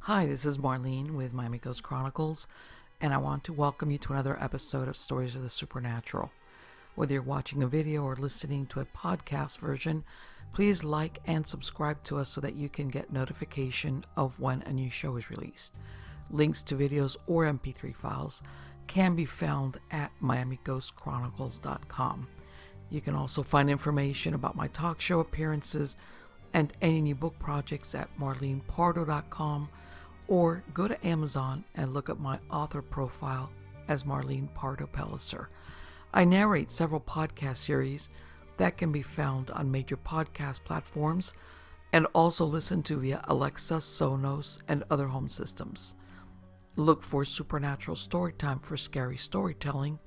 Hi, this is Marlene with Miami Ghost Chronicles, and I want to welcome you to another episode of Stories of the Supernatural. Whether you're watching a video or listening to a podcast version, please like and subscribe to us so that you can get notification of when a new show is released. Links to videos or MP3 files can be found at miamighostchronicles.com. You can also find information about my talk show appearances and any new book projects at marlenepardo.com, or go to Amazon and look up my author profile as Marlene Pardo Pellicer. I narrate several podcast series that can be found on major podcast platforms and also listened to via Alexa, Sonos, and other home systems. Look for Supernatural Storytime for scary storytelling,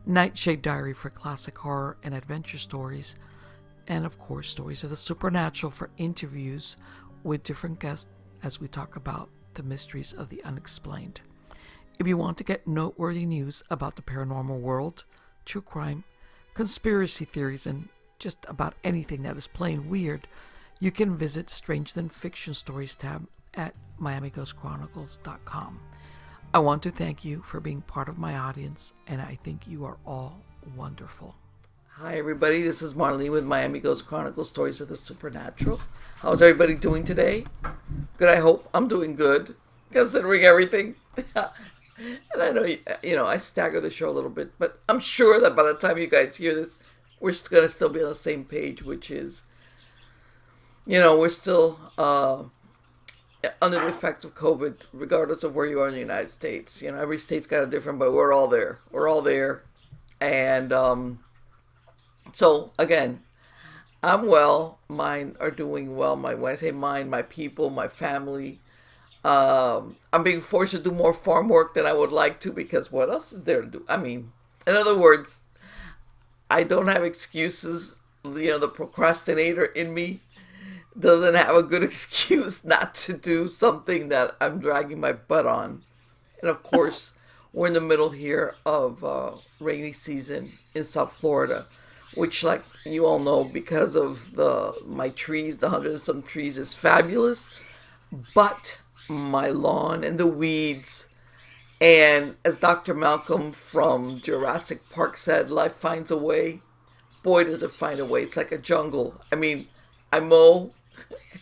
Nightshade Diary for classic horror and adventure stories, and of course Stories of the Supernatural for interviews with different guests as we talk about the mysteries of the unexplained. If you want to get noteworthy news about the paranormal world, true crime, conspiracy theories, and just about anything that is plain weird, you can visit Stranger Than Fiction Stories tab at miamighostchronicles.com. I want to thank you for being part of my audience, and I think you are all wonderful. Hi everybody, this is Marlene with Miami Ghost Chronicles, Stories of the Supernatural. How's everybody doing today? Good, I hope. I'm doing good, considering everything. And I know, I stagger the show a little bit, but I'm sure that by the time you guys hear this, we're going to still be on the same page, which is, we're still under the effects of COVID, regardless of where you are in the United States. Every state's got a different, but we're all there. We're all there. And so, again, I'm well. Mine are doing well. When I say mine, my people, my family. I'm being forced to do more farm work than I would like to, because what else is there to do? I mean, in other words, I don't have excuses. The procrastinator in me doesn't have a good excuse not to do something that I'm dragging my butt on. And of course, we're in the middle here of rainy season in South Florida, which, like you all know, because of my trees, the 100 and some trees, is fabulous. But my lawn and the weeds, and as Dr. Malcolm from Jurassic Park said, life finds a way. Boy, does it find a way. It's like a jungle. I mean, I mow,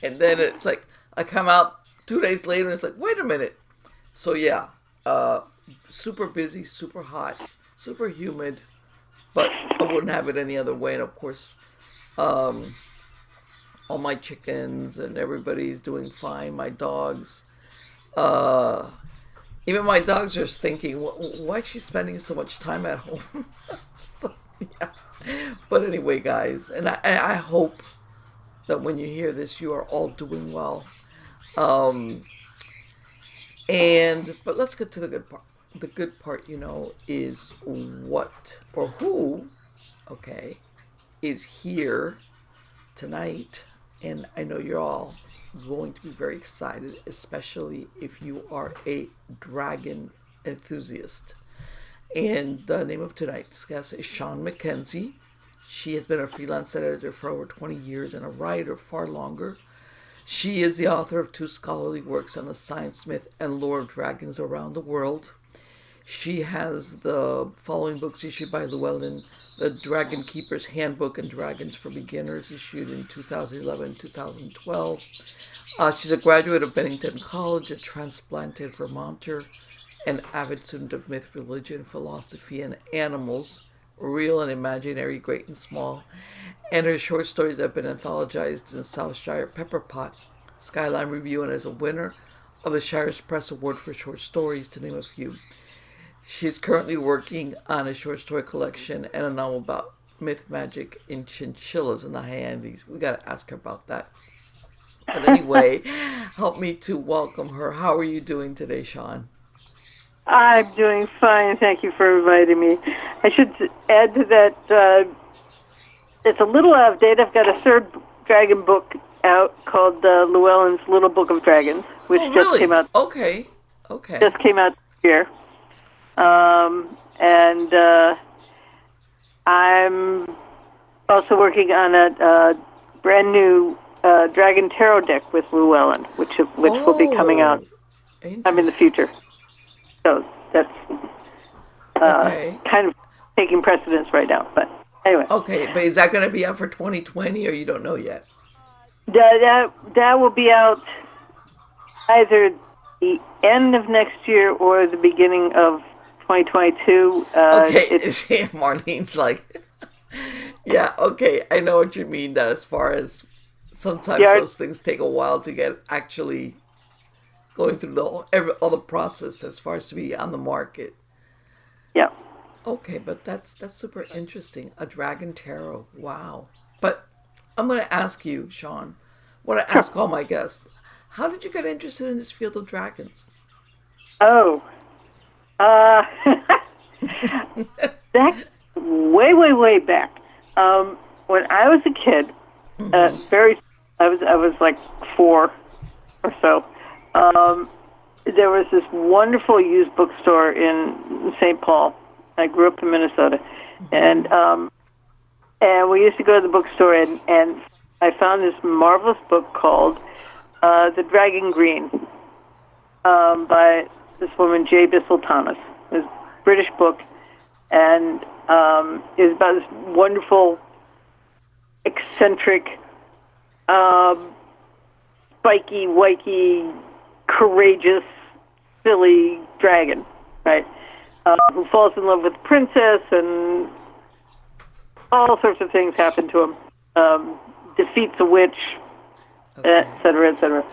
and then it's like, I come out 2 days later, and it's like, wait a minute. So yeah, super busy, super hot, super humid, but I wouldn't have it any other way. And of course, all my chickens and everybody's doing fine. My dogs, even my dogs are thinking, why is she spending so much time at home? So, yeah. But anyway, guys, and I hope that when you hear this, you are all doing well. But let's get to the good part. The good part, is what or who, is here tonight. And I know you're all going to be very excited, especially if you are a dragon enthusiast. And the name of tonight's guest is Shawn MacKenzie. She has been a freelance editor for over 20 years and a writer far longer. She is the author of 2 scholarly works on the science, myth, and lore of dragons around the world. She has the following books issued by Llewellyn: The Dragon Keeper's Handbook and Dragons for Beginners, issued in 2011 2012. She's a graduate of Bennington College, a transplanted Vermonter, an avid student of myth, religion, philosophy, and animals, real and imaginary, great and small. And her short stories have been anthologized in Southshire Pepperpot, Skyline Review, and is a winner of the Shire's Press Award for Short Stories, to name a few. She's currently working on a short story collection and a novel about myth, magic, and chinchillas in the high Andes. We got to ask her about that. But anyway, help me to welcome her. How are you doing today, Shawn? I'm doing fine. Thank you for inviting me. I should add to that, it's a little out of date. I've got a 3rd dragon book out called Llewellyn's Little Book of Dragons, which just came out. Okay. Just came out this year. And I'm also working on a brand new Dragon Tarot deck with Llewellyn, which will be coming out I'm in the future. So that's Okay. kind of taking precedence right now. But anyway, Okay, but is that going to be out for 2020 or you don't know yet? that will be out either the end of next year or the beginning of 2022. Okay, see, Marlene's like, yeah, okay, I know what you mean. That as far as sometimes those things take a while to get actually going through all the process as far as to be on the market. Yeah. Okay, but that's super interesting. A dragon tarot. Wow. But I'm going to ask you, Shawn. I want to ask all my guests. How did you get interested in this field of dragons? Oh. That way back. When I was a kid, I was like 4 or so. There was this wonderful used bookstore in St. Paul. I grew up in Minnesota, and we used to go to the bookstore, and I found this marvelous book called The Dragon Green by this woman, J. Bissell Thomas. It was a British book, and it was about this wonderful, eccentric, spiky, wikey, courageous, silly dragon, right? Who falls in love with the princess, and all sorts of things happen to him. Defeats a witch, et cetera, et cetera.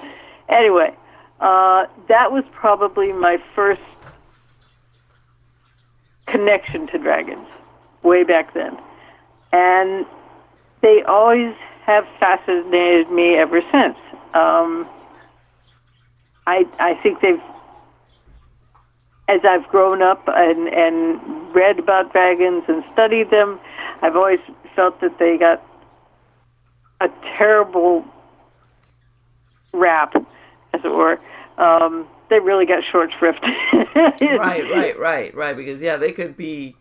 Anyway, that was probably my first connection to dragons, way back then. And they always have fascinated me ever since. I think as I've grown up and read about dragons and studied them, I've always felt that they got a terrible rap, as it were. They really got short shrift. Right. Because they could be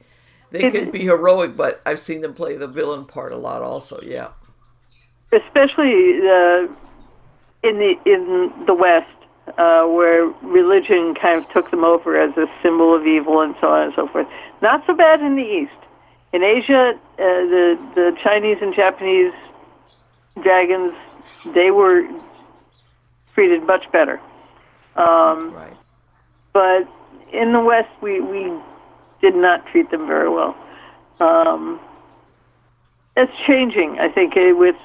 heroic, but I've seen them play the villain part a lot, also. Yeah. Especially in the West, where religion kind of took them over as a symbol of evil and so on and so forth. Not so bad in the East. In Asia, the Chinese and Japanese dragons, they were treated much better. Right. But in the West, we did not treat them very well. It's changing, I think, with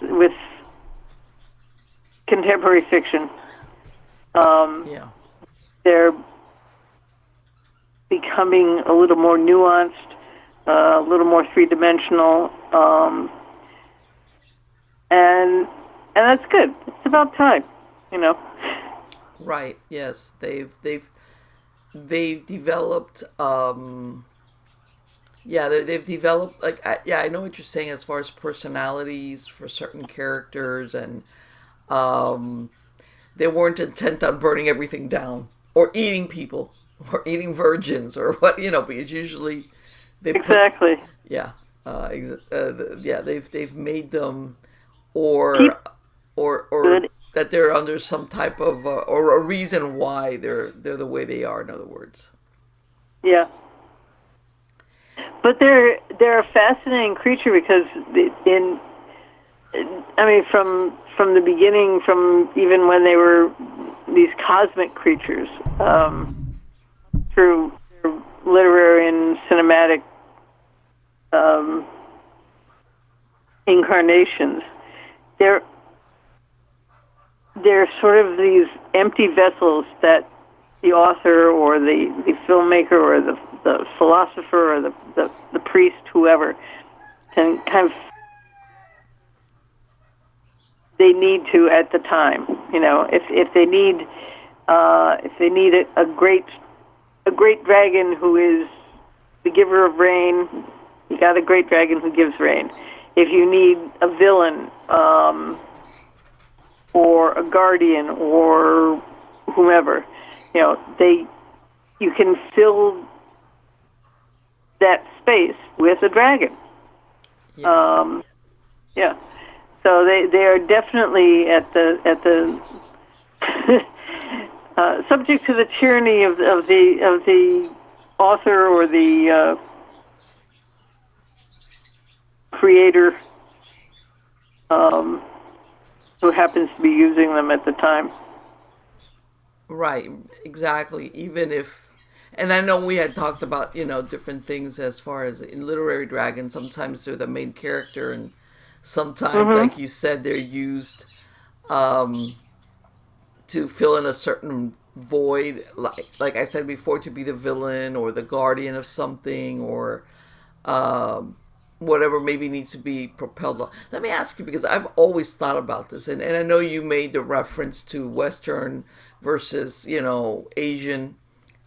contemporary fiction. They're becoming a little more nuanced, a little more three-dimensional, and that's good. It's about time, Right. Yes, they've developed. They've developed, like, I know what you're saying as far as personalities for certain characters, and they weren't intent on burning everything down or eating people or eating virgins or what, because usually exactly. They've made them or that they're under some type of or a reason why they're the way they are, in other words. Yeah. But they're a fascinating creature because from the beginning, from even when they were these cosmic creatures, through their literary and cinematic incarnations, they're sort of these empty vessels that the author or the filmmaker or the philosopher or the priest, whoever, can kind of, they need to at the time. If they need a great dragon who is the giver of rain, you got a great dragon who gives rain. If you need a villain, or a guardian or whomever, you can fill that space with a dragon. Yes. So they are definitely at the subject to the tyranny of the author or the creator who happens to be using them at the time. Right, exactly. Even if, and I know we had talked about, different things as far as in literary dragons, sometimes they're the main character, and sometimes, like you said, they're used to fill in a certain void, like I said before, to be the villain or the guardian of something, or whatever maybe needs to be propelled on. Let me ask you, because I've always thought about this, and I know you made the reference to Western versus, Asian,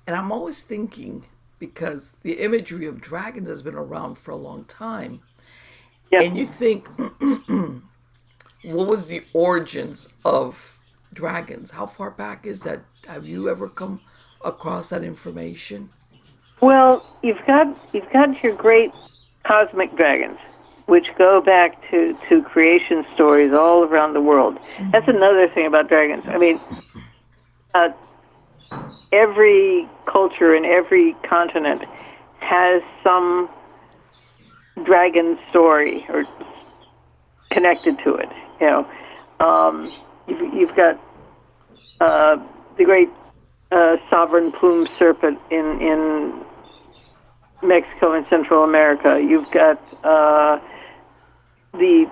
and I'm always thinking, because the imagery of dragons has been around for a long time, and you think, what was the origins of dragons? How far back is that? Have you ever come across that information? Well, you've got your great cosmic dragons, which go back to creation stories all around the world. That's another thing about dragons. I mean, every culture in every continent has some dragon story or connected to it. You've got the great sovereign plumed serpent in Mexico and Central America. You've got the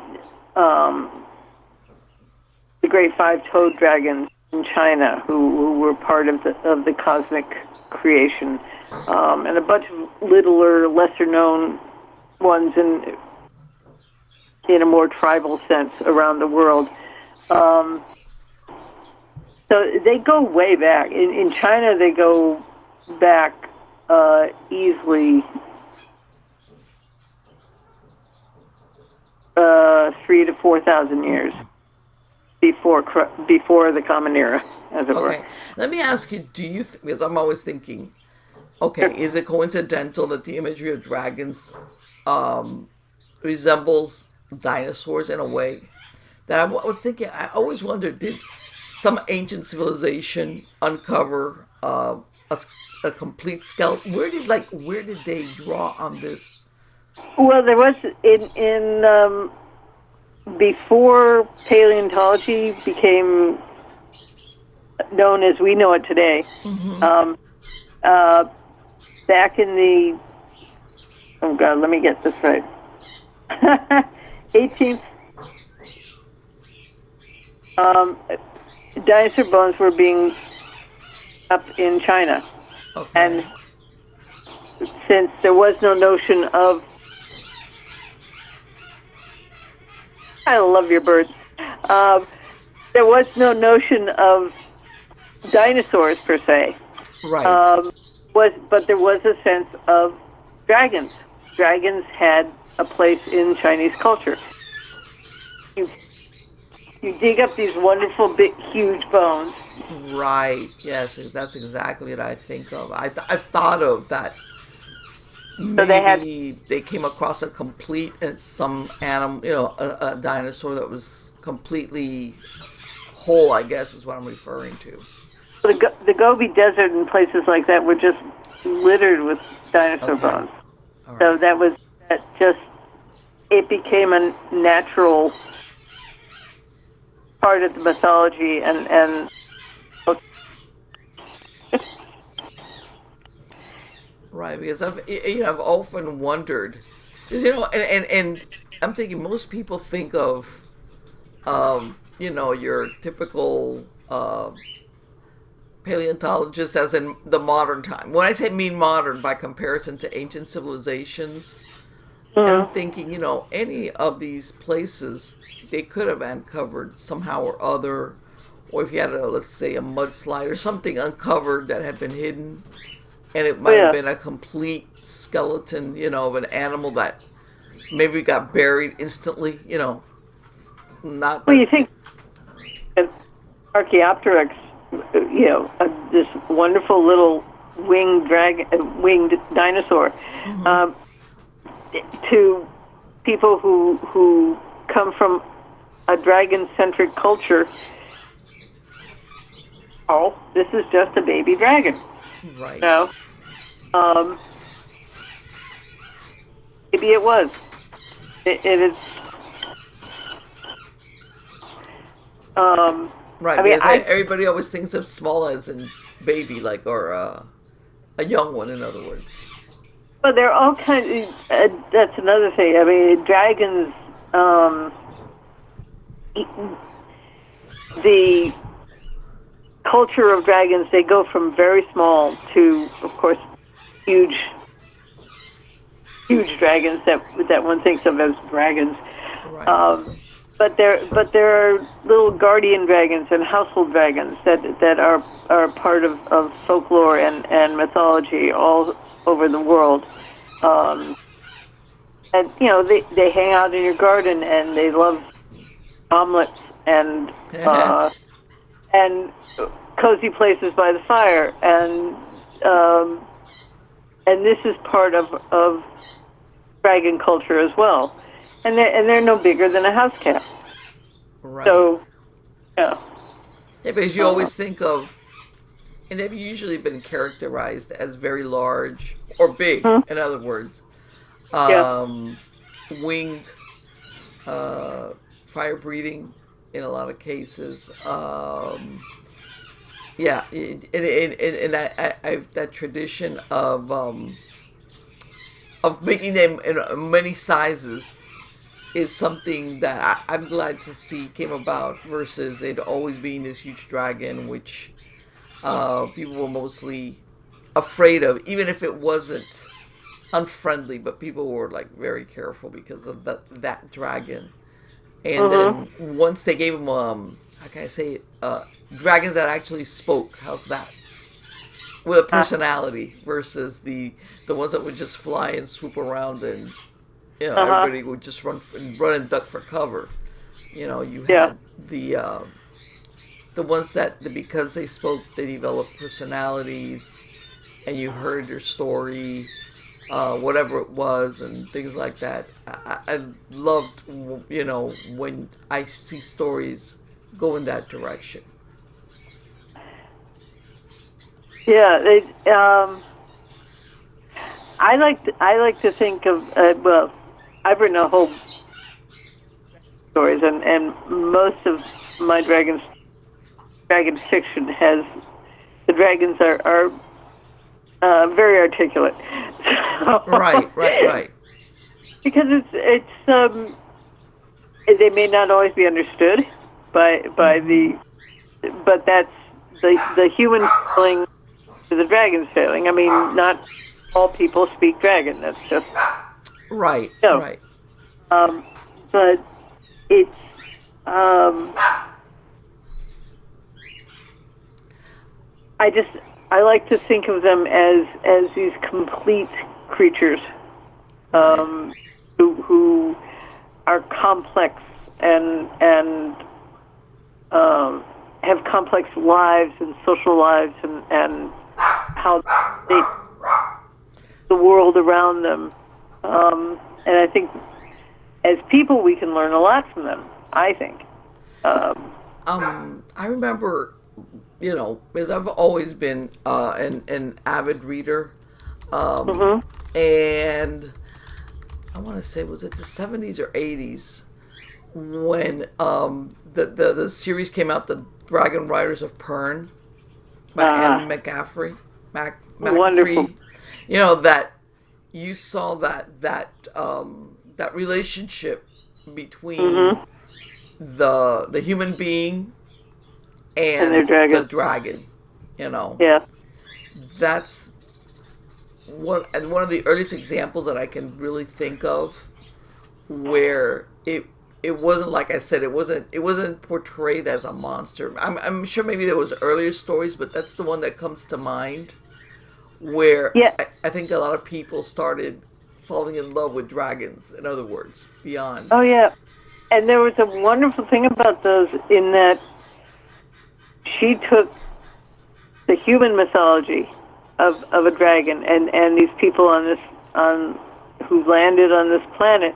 great five-toed dragons in China, who were part of the cosmic creation, and a bunch of littler, lesser-known ones in a more tribal sense around the world. So they go way back. In China, they go back easily 3,000 to 4,000 years before the Common Era, as it were. Let me ask you: do you? Because I'm always thinking, is it coincidental that the imagery of dragons resembles dinosaurs in a way? That I was thinking. I always wondered, did some ancient civilization uncover a complete skeleton? Where did they draw on this? Well, there was in before paleontology became known as we know it today. Back in the let me get this right. 18th. Dinosaur bones were being up in China, and since there was no notion of, I love your birds. There was no notion of dinosaurs per se. Right. But there was a sense of dragons. Dragons had a place in Chinese culture. You dig up these wonderful, big, huge bones. Right. Yes, that's exactly what I think of. I've thought of that. Maybe they came across a complete some animal, a dinosaur that was completely whole, I guess is what I'm referring to. The Gobi Desert and places like that were just littered with dinosaur bones. Right. So it became a natural part of the mythology and right, because I've often wondered, because and I'm thinking most people think of your typical paleontologist as in the modern time. When I say mean modern, by comparison to ancient civilizations, I'm thinking, any of these places they could have uncovered somehow or other, or if you had let's say a mudslide or something uncovered that had been hidden, and it might have been a complete skeleton, of an animal that maybe got buried instantly, not. Well, you think Archaeopteryx, this wonderful little winged dinosaur, to people who come from a dragon-centric culture, oh, this is just a baby dragon. Right. No. Maybe it was. It is. Right. I mean, Because everybody always thinks of small as in baby, like, or a young one, in other words. But they're all kinds. That's another thing. I mean, dragons. The culture of dragons, they go from very small to, of course, huge dragons that one thinks of as dragons. Right. But there are little guardian dragons and household dragons that are part of folklore and mythology all over the world. And they hang out in your garden and they love omelets and cozy places by the fire, and this is part of dragon culture as well, and they're no bigger than a house cat. Right. So, yeah. Yeah, because you always think of, and they've usually been characterized as very large or big. In other words, winged, fire breathing in a lot of cases. Yeah, and I've that tradition of making them in many sizes is something that I'm glad to see came about versus it always being this huge dragon, which people were mostly afraid of, even if it wasn't unfriendly, but people were like very careful because of that dragon. And then once they gave him how can I say it, dragons that actually spoke. How's that? With a personality versus the ones that would just fly and swoop around, and everybody would just run and duck for cover. You had the ones that because they spoke, they developed personalities, and you heard their story, whatever it was, and things like that. I loved when I see stories go in that direction. Yeah, I like to think of well, I've written a whole stories, and most of my dragon fiction has the dragons are very articulate. Right. Because it's they may not always be understood by the, but that's the human feeling to the dragon's feeling. I mean, not all people speak dragon. That's just right. But it's I like to think of them as these complete creatures who are complex and have complex lives and social lives and how they the world around them. And I think as people we can learn a lot from them, I think. I remember, because I've always been an avid reader, and I want to say, was it the 70s or 80s when the series came out, The Dragon Riders of Pern by Anne McCaffrey. Wonderful. That you saw that relationship between the human being and the dragon. Yeah. That's one of the earliest examples that I can really think of where it wasn't, like I said, it wasn't portrayed as a monster. I'm sure maybe there was earlier stories, but that's the one that comes to mind where I think a lot of people started falling in love with dragons, in other words, beyond. Oh, yeah. And there was a wonderful thing about those in that she took the human mythology of a dragon and these people who landed on this planet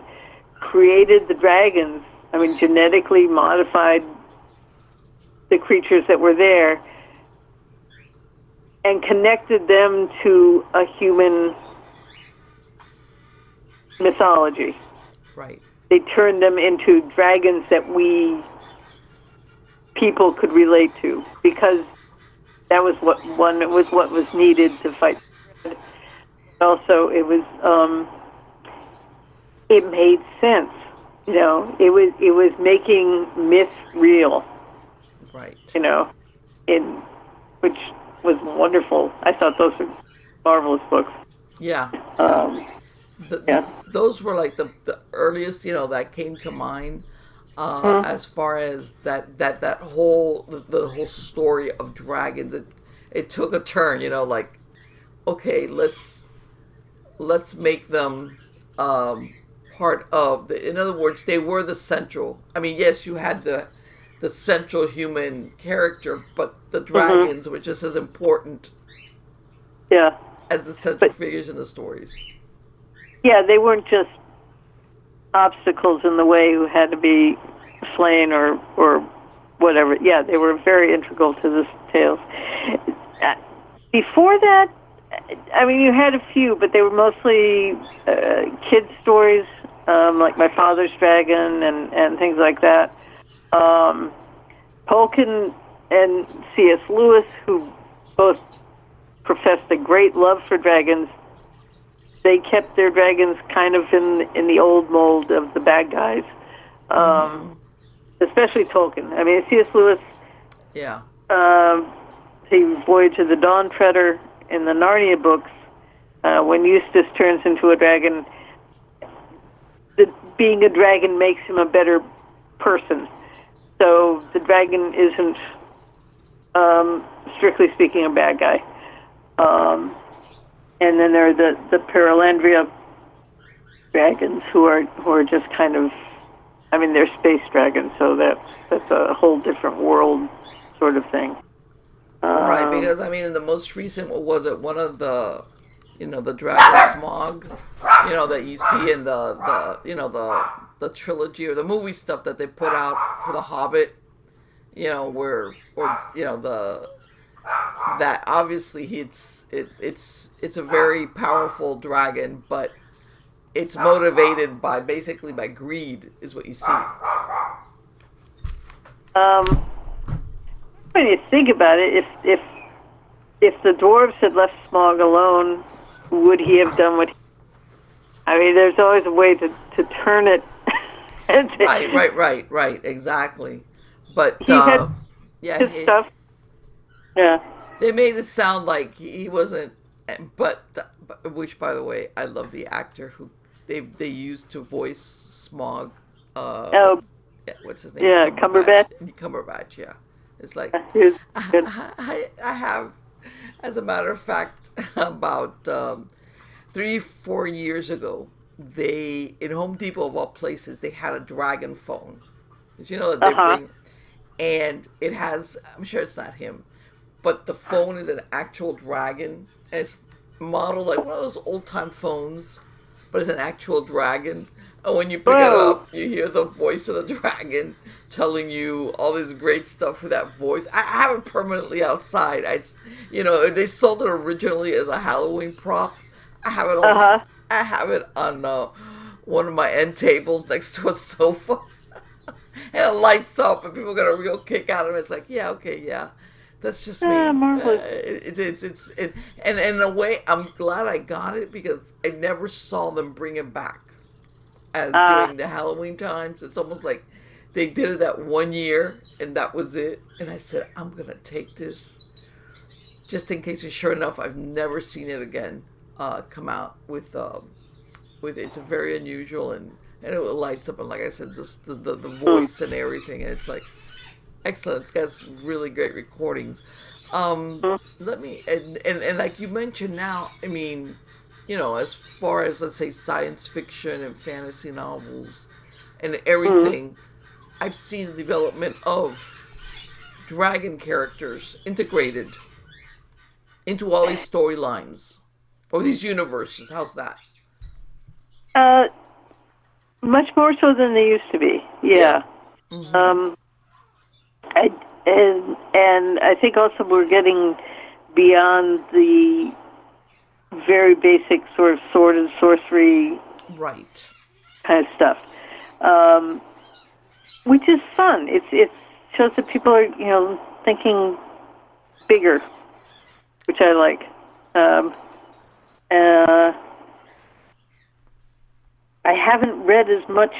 created the dragons. I mean, genetically modified the creatures that were there and connected them to a human mythology. Right. They turned them into dragons that we people could relate to, because that was what was needed to fight. Also, it made sense. You know, it was making myth real. Right. You know, which was wonderful. I thought those were marvelous books. Yeah. Yeah. Those were like the earliest, that came to mind. As far as that whole the whole story of dragons, it took a turn. Like, okay, let's make them part of the. In other words, they were the central. I mean, yes, you had the central human character, but the dragons were just as important. Yeah. As the central figures in the stories. Yeah, they weren't just obstacles in the way who had to be slain or whatever. Yeah, they were very integral to the tales. Before that, I mean, you had a few, but they were mostly kids' stories, like My Father's Dragon and things like that. Tolkien and C.S. Lewis, who both professed a great love for dragons, they kept their dragons kind of in the old mold of the bad guys. Especially Tolkien. I mean, C.S. Lewis, yeah, the Voyage of the Dawn Treader in the Narnia books, when Eustace turns into a dragon, being a dragon makes him a better person. So the dragon isn't, strictly speaking, a bad guy. And then there are the Paralandria dragons who are just kind of, I mean, they're space dragons, so that's a whole different world sort of thing. Right, because I mean, in the most recent, what was it? One of the, the dragon Smog, that you see in the trilogy or the movie stuff that they put out for The Hobbit, that obviously it's a very powerful dragon, but it's motivated by greed, is what you see. When you think about it, if the dwarves had left Smaug alone, would he have done what? I mean, there's always a way to turn it. Right, exactly. But he had his stuff. Yeah. They made it sound like he wasn't, but which, by the way, I love the actor who they used to voice Smaug. What's his name? Yeah, Cumberbatch, yeah. It's like I have, as a matter of fact, about 3-4 years ago, they in Home Depot of all places they had a dragon phone. Did you know that they bring? And it has. I'm sure it's not him, but the phone is an actual dragon, and it's modeled like one of those old time phones, but it's an actual dragon. And when you pick it up, you hear the voice of the dragon telling you all this great stuff with that voice. I have it permanently outside. They sold it originally as a Halloween prop. I have it on. I have it on one of my end tables next to a sofa, and it lights up, and people get a real kick out of it. It's like, yeah, okay, yeah. That's just me. It's and in a way, I'm glad I got it because I never saw them bring it back as during the Halloween times. It's almost like they did it that one year and that was it. And I said, I'm gonna take this just in case. And sure enough, I've never seen it again come out with it's a very unusual and it lights up, and like I said, the voice and everything, and it's like. Excellent. It's got really great recordings. Let me and like you mentioned now, I mean, as far as let's say science fiction and fantasy novels and everything, I've seen the development of dragon characters integrated into all these storylines or these universes. How's that? Much more so than they used to be. Yeah. And I think also we're getting beyond the very basic sort of sword and sorcery Right. kind of stuff, which is fun. It shows that people are thinking bigger, which I like. I haven't read as much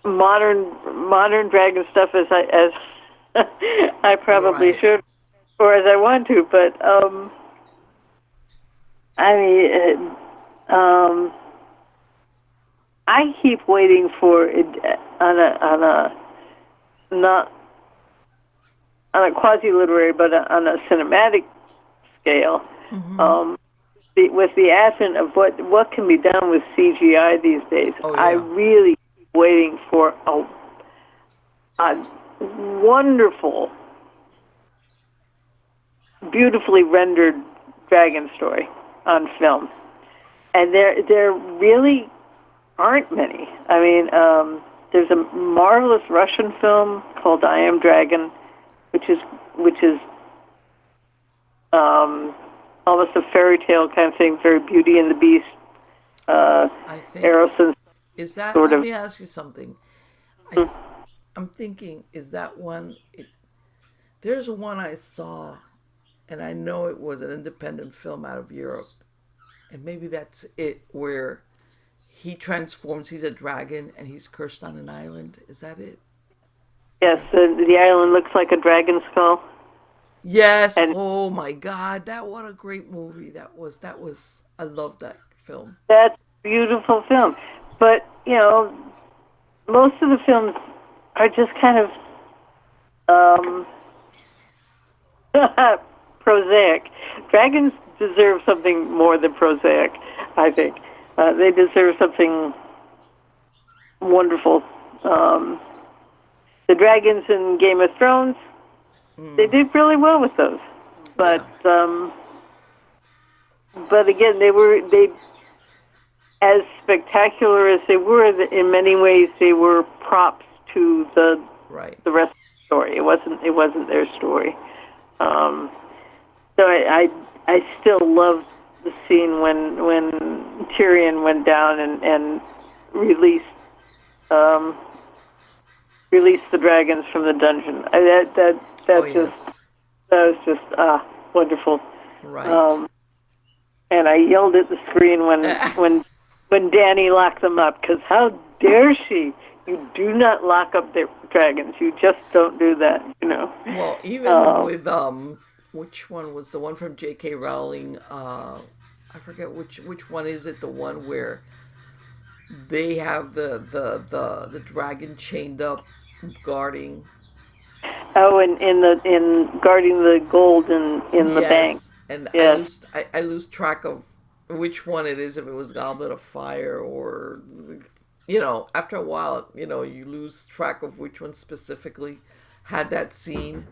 modern dragon stuff as I probably Right. should, or as I want to, but I mean, I keep waiting for it not on a quasi literary, but on a cinematic scale. With the advent of what can be done with CGI these days, Oh I yeah. really keep waiting for a wonderful, beautifully rendered dragon story on film, and there really aren't many. I mean, there's a marvelous Russian film called I Am Dragon, which is almost a fairy tale kind of thing, very Beauty and the Beast, I think Eros and is that. sort Let of. me ask you something. I'm thinking, is that one? There's one I saw, and I know it was an independent film out of Europe, and maybe that's it, where he transforms. He's a dragon, and he's cursed on an island. Is that it? Is Yes, that? the island looks like a dragon skull, Yes. and Oh my God, that what a great movie that was. That was. I love that film. that's a beautiful film. But most of the films are just kind of prosaic. Dragons deserve something more than prosaic, I think. They deserve something wonderful. The dragons in Game of Thrones, they did really well with those. But Yeah. again, they as spectacular as they were. In many ways, they were props to Right. the rest of the story. It wasn't their story. So I still love the scene when Tyrion went down and released um, released the dragons from the dungeon. Oh Just yes. that was just wonderful. Right. Um, and I yelled at the screen when Dany locked them up, because how dare she? You do not lock up their dragons. You just don't do that. Well, even Um, with which one was the one from J.K. Rowling? I forget which one is it. The one where they have the dragon chained up, guarding. oh, in guarding the gold in the bank. Yes, and Yes. I lose track of which one it is. If it was Goblet of Fire or, after a while, you lose track of which one specifically had that scene.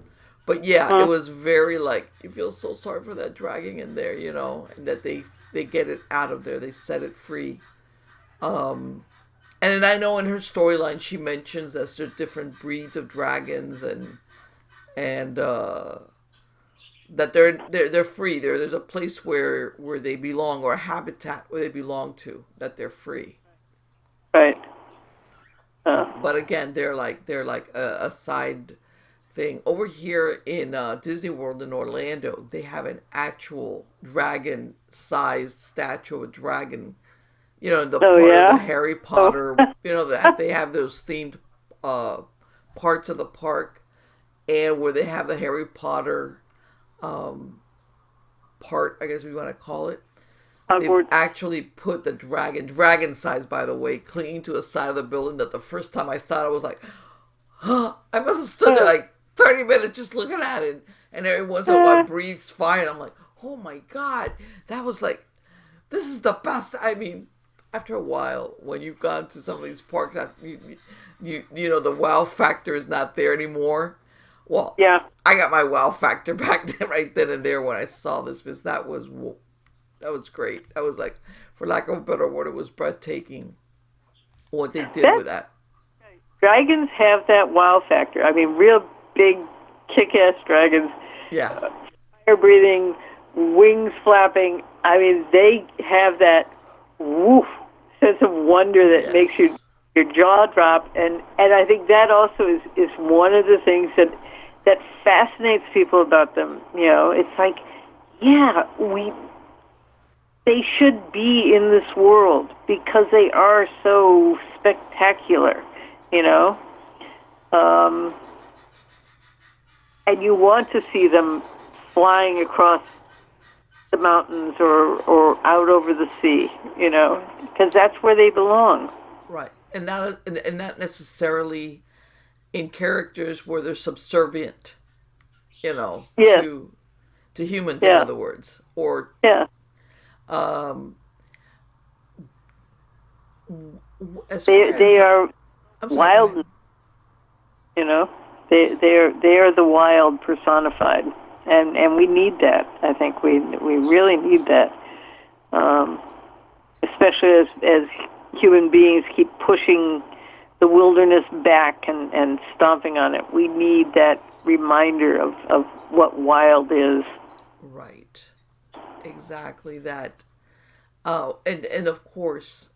But yeah, it Mm. was very like you feel so sorry for that dragon in there, and that they get it out of there, they set it free. And then I know in her storyline she mentions that there's different breeds of dragons and that they're free. There's a place where they belong, or a habitat where they belong to, that they're free. Right. Uh, But again, they're like a side thing. Over here in Disney World in Orlando, they have an actual dragon-sized statue of a dragon. The oh part of the yeah. Harry Oh. Potter. That they have those themed uh, parts of the park, and where they have the Harry Potter part, I guess we want to call it. They've Hogwarts. actually put the dragon size, by the way, clinging to a side of the building. That the first time I saw it, I was like, huh, I must have stood there Oh. like 30 minutes just looking at it. And every once in a while, it breathes fire. And I'm like, oh my God, that was like, this is the best. I mean, after a while, when you've gone to some of these parks, the wow factor is not there anymore. Well, Yeah. I got my wow factor back then, right then and there, when I saw this, because that was great. That was like, for lack of a better word, it was breathtaking what they did That with that. dragons have that wow factor. I mean, real big, kick-ass dragons Yeah. air breathing, wings flapping. I mean, they have that woof sense of wonder that makes Yes. your jaw drop, and I think that also is one of the things that fascinates people about them. You know, it's like, yeah, they should be in this world because they are so spectacular. You know, and you want to see them flying across the mountains or out over the sea, you know, because that's where they belong. Right. And not necessarily in characters where they're subservient, you know, Yes, to humans, in yeah, other words, or yeah. um, as far They as are I'm sorry, go ahead. wild, you know. They are the wild personified, and we need that. I think we really need that, um, especially as human beings keep pushing the wilderness back and stomping on it. We need that reminder of what wild is. Right. Exactly that. And of course,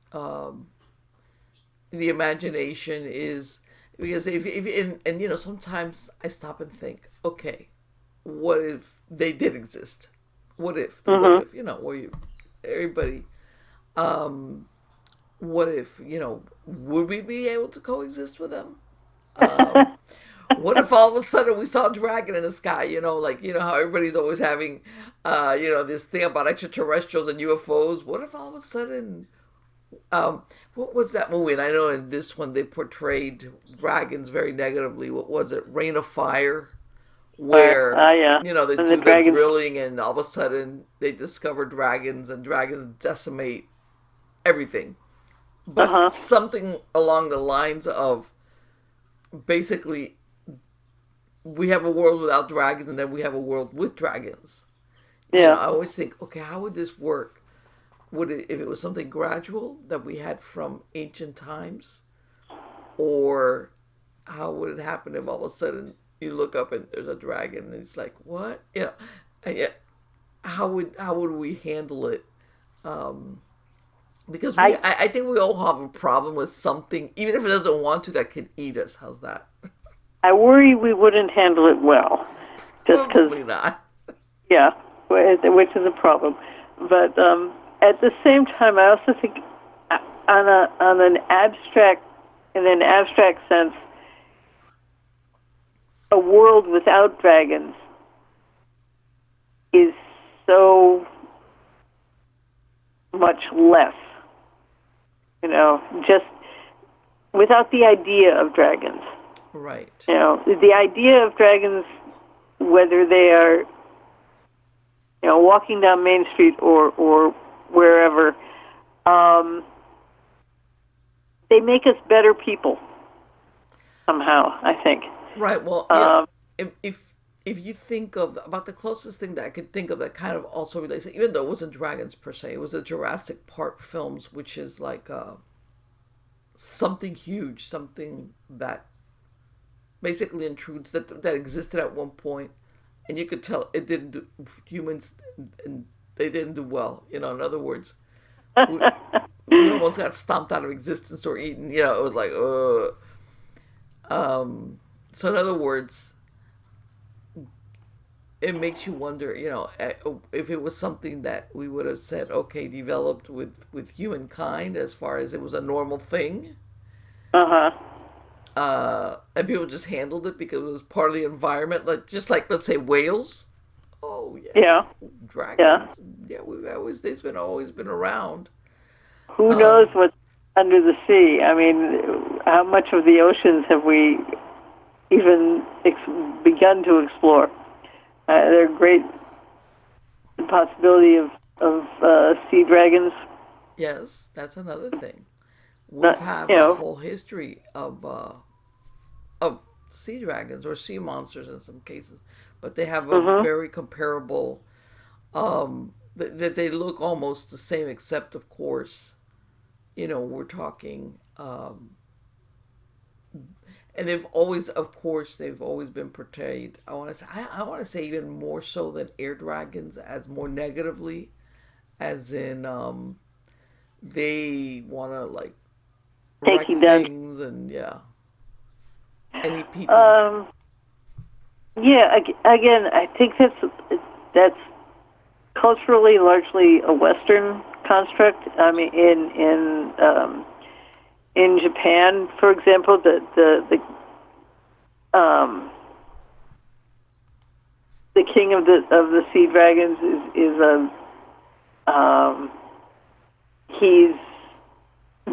the imagination is because if and you know sometimes I stop and think, okay, what if they did exist? What Hmm. if you know, or you, everybody, um, what if you know, would we be able to coexist with them? Um, what if all of a sudden we saw a dragon in the sky? You know, like you know how everybody's always having, you know, this thing about extraterrestrials and UFOs. What if all of a sudden what was that movie? And I know in this one they portrayed dragons very negatively. What was it? Rain of Fire, where Yeah. you know they And the do the dragons. drilling, and all of a sudden they discover dragons, and dragons decimate everything. Uh But huh. something along the lines of basically we have a world without dragons, and then we have a world with dragons. You know, Yeah. I always think, okay, how would this work? Would it, if it was something gradual that we had from ancient times, or how would it happen if all of a sudden you look up and there's a dragon and it's like what, you know, and yet how would we handle it? Um, because I I think we all have a problem with something, even if it doesn't want to, that could eat us. How's that? I worry we wouldn't handle it well, just because. Probably not. Yeah, which is a problem. But at the same time, I also think on an abstract, in an abstract sense, a world without dragons is so much less. You know, just without the idea of dragons. Right. You know, the idea of dragons, whether they are walking down Main Street or wherever, um, they make us better people somehow. I think. Right. Well, you know, Um, if you think of about the closest thing that I could think of that kind of also relates, even though it wasn't dragons per se, it was the Jurassic Park films, which is like something huge, something that basically intrudes that existed at one point, and you could tell it didn't do humans, and they didn't do well. You know, in other words, we we almost got stomped out of existence or eaten. You know, it was like, so in other words, it makes you wonder, you know, if it was something that we would have said, okay, developed with humankind as far as it was a normal thing, uh-huh. and people just handled it because it was part of the environment, like just like let's say whales. Oh Yeah. yes, Yeah. dragons. Yeah, we've always they've been always been around. Who knows Um, what's under the sea? I mean, how much of the oceans have we even begun to explore? There are great possibility of sea dragons. yes, that's another thing. We've Not, have you a know. whole history of sea dragons or sea monsters in some cases, but they have a Mhm. very comparable. That they look almost the same, except of course, you know, we're talking. And they've always, of course, they've always been portrayed. I want to say even more so than air dragons, as more negatively, as in they want to like wreck Taking down. things and yeah, any people. Um, yeah. Again, I think that's culturally largely a Western construct. I mean, in Japan, for example, the king of the sea dragons is he's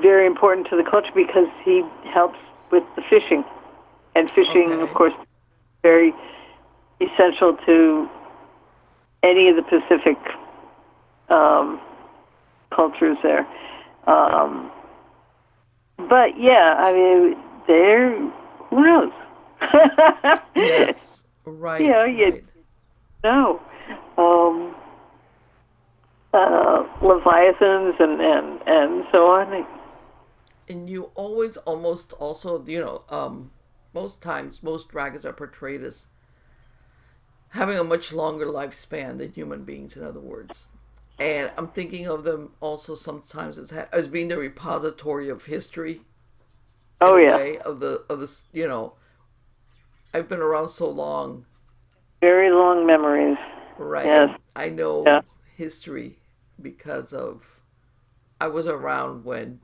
very important to the culture because he helps with the fishing, and fishing, of Okay. course, very essential to any of the Pacific cultures there. Um, but yeah, I mean, who knows? Yes. You Right. know, you Right. know, um, leviathans and so on. And you always almost also, most times most dragons are portrayed as having a much longer lifespan than human beings, in other words. And I'm thinking of them also sometimes as being the repository of history in Oh a yeah, way of this. I've been around so long, very long memories. right? Yes, And I yeah, know history because of I was around when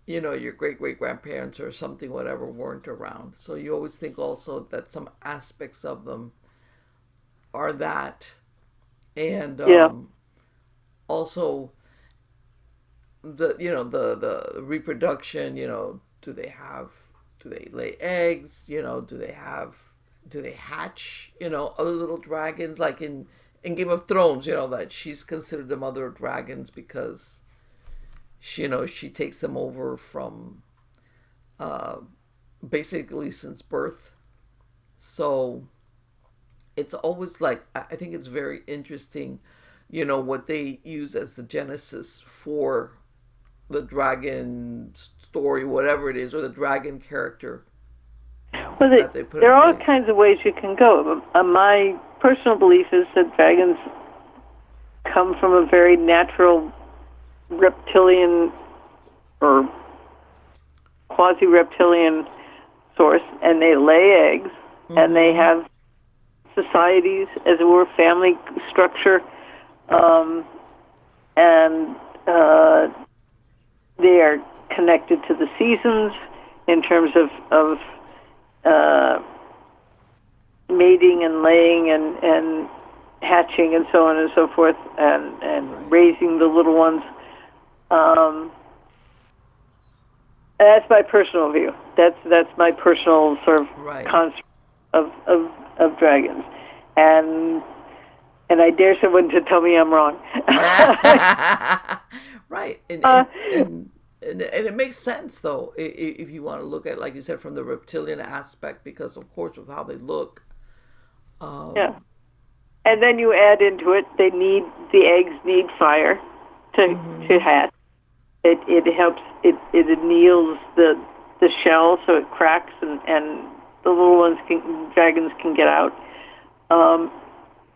your great great grandparents or something whatever weren't around. So you always think also that some aspects of them are that, and yeah. also the reproduction. Do they lay eggs? Do they hatch? Other little dragons like in Game of Thrones. That she's considered the mother of dragons because she takes them over from uh, basically since birth. So it's always like I think it's very interesting, what they use as the genesis for the dragon story, whatever it is, or the dragon character Well, that they put in there are all place. kinds of ways you can go. My personal belief is that dragons come from a very natural reptilian or quasi-reptilian source, and they lay eggs, and they Mm-hmm. have societies, as it were, family structure, um, and they are connected to the seasons in terms of uh, mating and laying and hatching and so on and so forth, and Right. raising the little ones. Um, that's my personal view. That's my personal sort of Right. concept of dragons, and I dare someone to tell me I'm wrong. Right. And, uh, and and and it makes sense though if you want to look at, like you said, from the reptilian aspect, because of course of how they look. yeah, Um, and then you add into it, the eggs need fire to hmm. hatch. It helps it anneals the shell so it cracks and the little dragons can get out.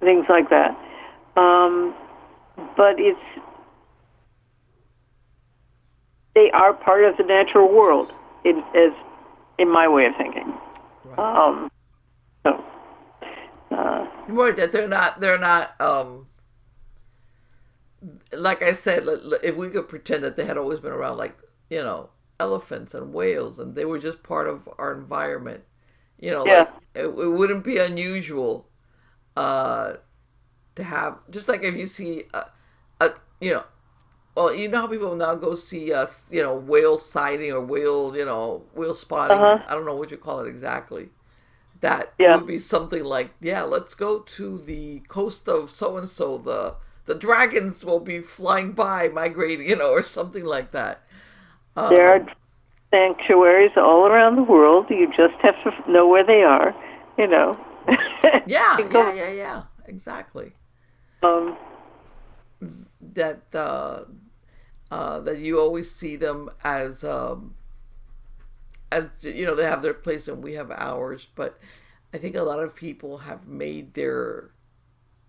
Things like that. But they are part of the natural world in my way of thinking. Right. Um, so uh, Right. That they're not like I said, if we could pretend that they had always been around, like elephants and whales, and they were just part of our environment, yeah, like it wouldn't be unusual uh, to have, just like if you see a you know, well, how people now go see whale sighting or whale spotting. uh huh, I don't know what you call it exactly. That it yeah. would be something like, yeah, let's go to the coast of so and so. The dragons will be flying by, migrating, or something like that. There are Um, sanctuaries all around the world. You just have to know where they are. You know. right. Yeah, You yeah, go. yeah, yeah. Exactly. Um, That that you always see them as as you know, they have their place and we have ours. But I think a lot of people have made their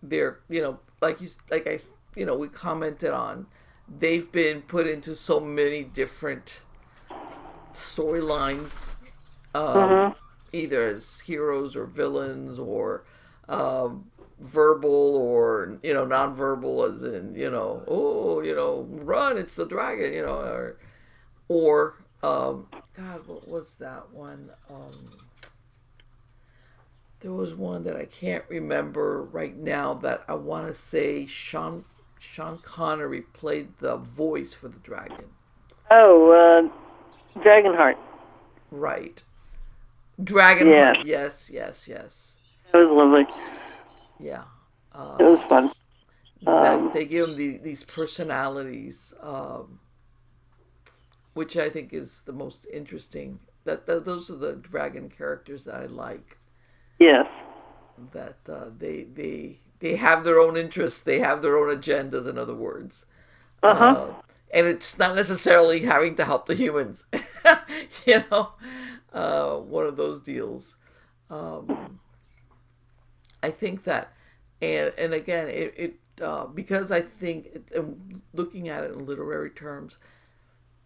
you know, we commented on, they've been put into so many different storylines, either as heroes or villains or verbal or, you know, nonverbal, as in, you know, oh, you know, run, it's the dragon, you know, or God, what was that one? There was one that I can't remember right now that I want to say Sean Connery played the voice for the dragon. Oh, Dragonheart. Right. Dragonheart. Yeah. Yes. That was lovely. Yeah. It was fun. They give them these personalities, which I think is the most interesting. That those are the dragon characters that I like. Yes. That they have their own interests. They have their own agendas. In other words. And it's not necessarily having to help the humans. You know, one of those deals. I think that, and again, it because I think, looking at it in literary terms,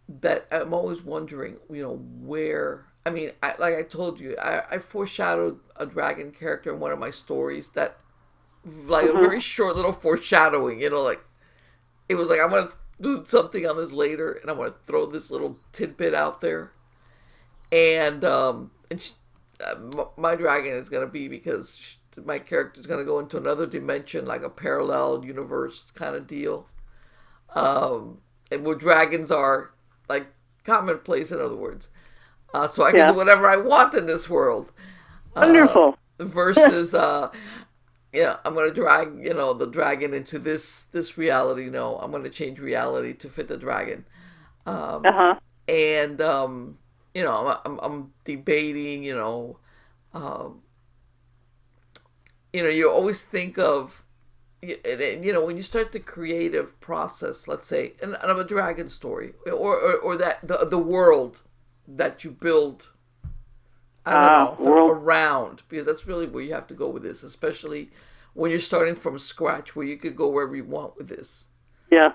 that I'm always wondering, you know, where. I mean, like I told you, I foreshadowed a dragon character in one of my stories that, like a very short little foreshadowing, you know, like, it was like, I'm going to do something on this later, and I'm going to throw this little tidbit out there. And my dragon is going to be, because my character is going to go into another dimension, like a parallel universe kind of deal. And where dragons are, like, commonplace, in other words. So I can do whatever I want in this world. Wonderful. Versus, yeah, I'm going to drag, you know, the dragon into this reality. No, I'm going to change reality to fit the dragon. And, you know, I'm debating, you know, you always think of, you know, when you start the creative process, let's say, and of a dragon story, or that the world that you build, I don't know, around, because that's really where you have to go with this, especially when you're starting from scratch, where you could go wherever you want with this. Yeah.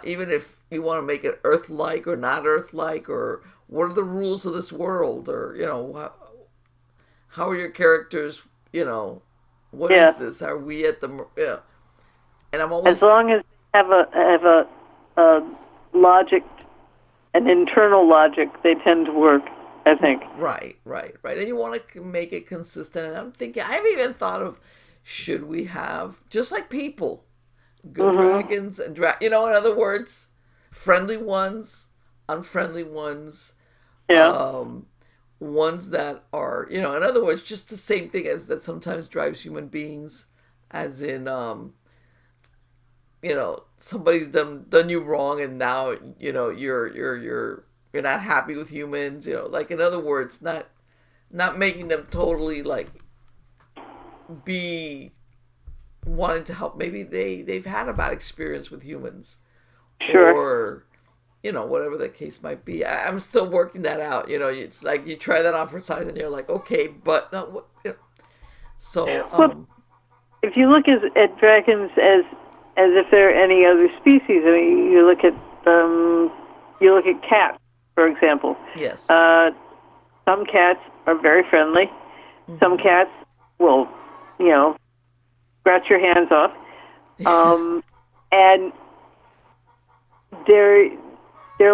Even if you want to make it Earth-like or not Earth-like, or what are the rules of this world, or, you know, how are your characters, you know, what is this? Are we at the, yeah. And I'm always, as long as they have a logic, an internal logic, they tend to work, I think. Right. And you want to make it consistent. And I'm thinking, I've even thought of, should we have, just like people, good dragons and you know, in other words, friendly ones, unfriendly ones, ones that are, you know, in other words, just the same thing as that sometimes drives human beings, as in, you know, somebody's done you wrong, and now, you know, you're not happy with humans, you know, like, in other words, not making them totally, like, be wanting to help. Maybe they've had a bad experience with humans, or, you know, whatever the case might be. I'm still working that out. You know, it's like you try that on for size, and you're like, okay, but no, what, you know. So, well, if you look at dragons as if they're any other species, I mean, you look at cats, for example. Yes. Some cats are very friendly. Some cats will, you know, scratch your hands off, and they're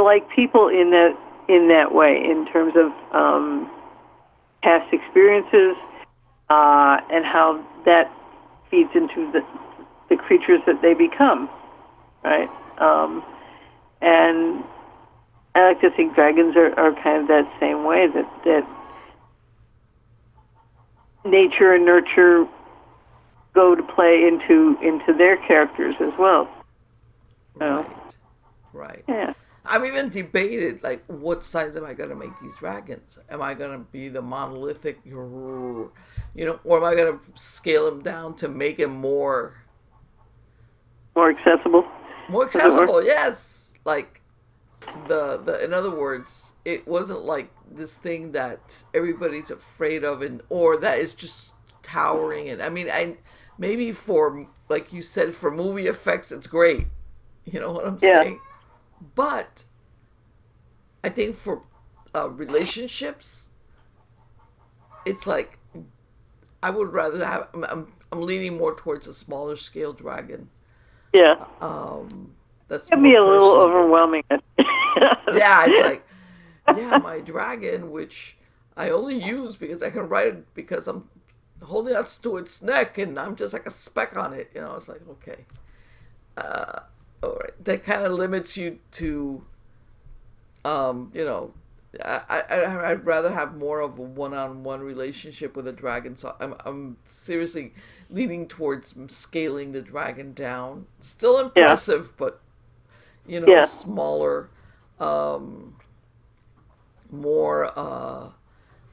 like people in that way, in terms of past experiences, and how that feeds into the creatures that they become, right? And I like to think dragons are kind of that same way, that nature and nurture go to play into their characters as well. So, right. Yeah. I've even debated, like, what size am I going to make these dragons? Am I going to be the monolithic, you know, or am I going to scale them down to make him more accessible? More accessible, yes. Like, the in other words, it wasn't like this thing that everybody's afraid of, and or that is just towering. And I mean, I maybe for, like you said, for movie effects, it's great. You know what I'm saying? But I think for relationships, it's like I would rather have. I'm leaning more towards a smaller scale dragon. Yeah. That's It'd more be a little personable. overwhelming. Yeah, it's like, yeah, my dragon, which I only use because I can ride it because I'm holding out to its neck and I'm just like a speck on it. You know, it's like, okay. All right. That kind of limits you to, you know, I'd rather have more of a one-on-one relationship with a dragon. So I'm seriously leaning towards scaling the dragon down. Still impressive, but, you know, smaller, more,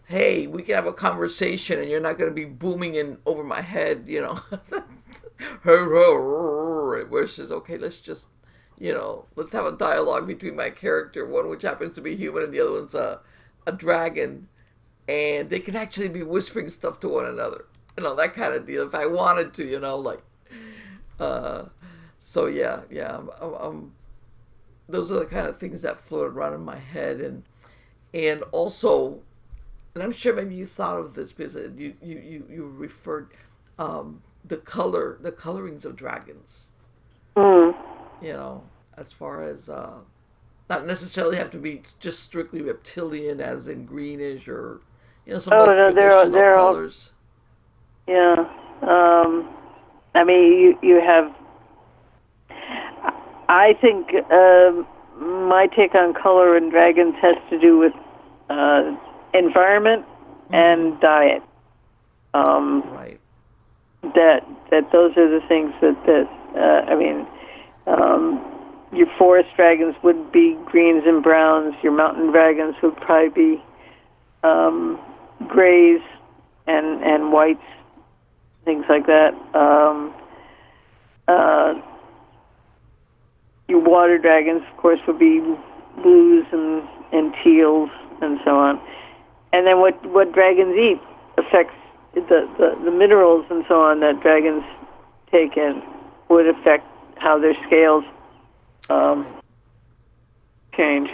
hey, we can have a conversation and you're not going to be booming in over my head, you know. Versus, okay, let's just, you know, let's have a dialogue between my character, one which happens to be human and the other one's a dragon, and they can actually be whispering stuff to one another, you know, that kind of deal. If I wanted to, you know, like, so yeah, those are the kind of things that float around in my head, and also, and I'm sure maybe you thought of this because you referred the colorings of dragons. You know, as far as not necessarily have to be just strictly reptilian, as in greenish or, you know, some like traditional colors. Yeah. I mean, you have. I think my take on color in dragons has to do with environment and diet. Right. That those are the things that I mean. Your forest dragons would be greens and browns. Your mountain dragons would probably be grays and whites, things like that. Your water dragons, of course, would be blues and teals and so on. And then what dragons eat affects the minerals and so on that dragons take in would affect how their scales change.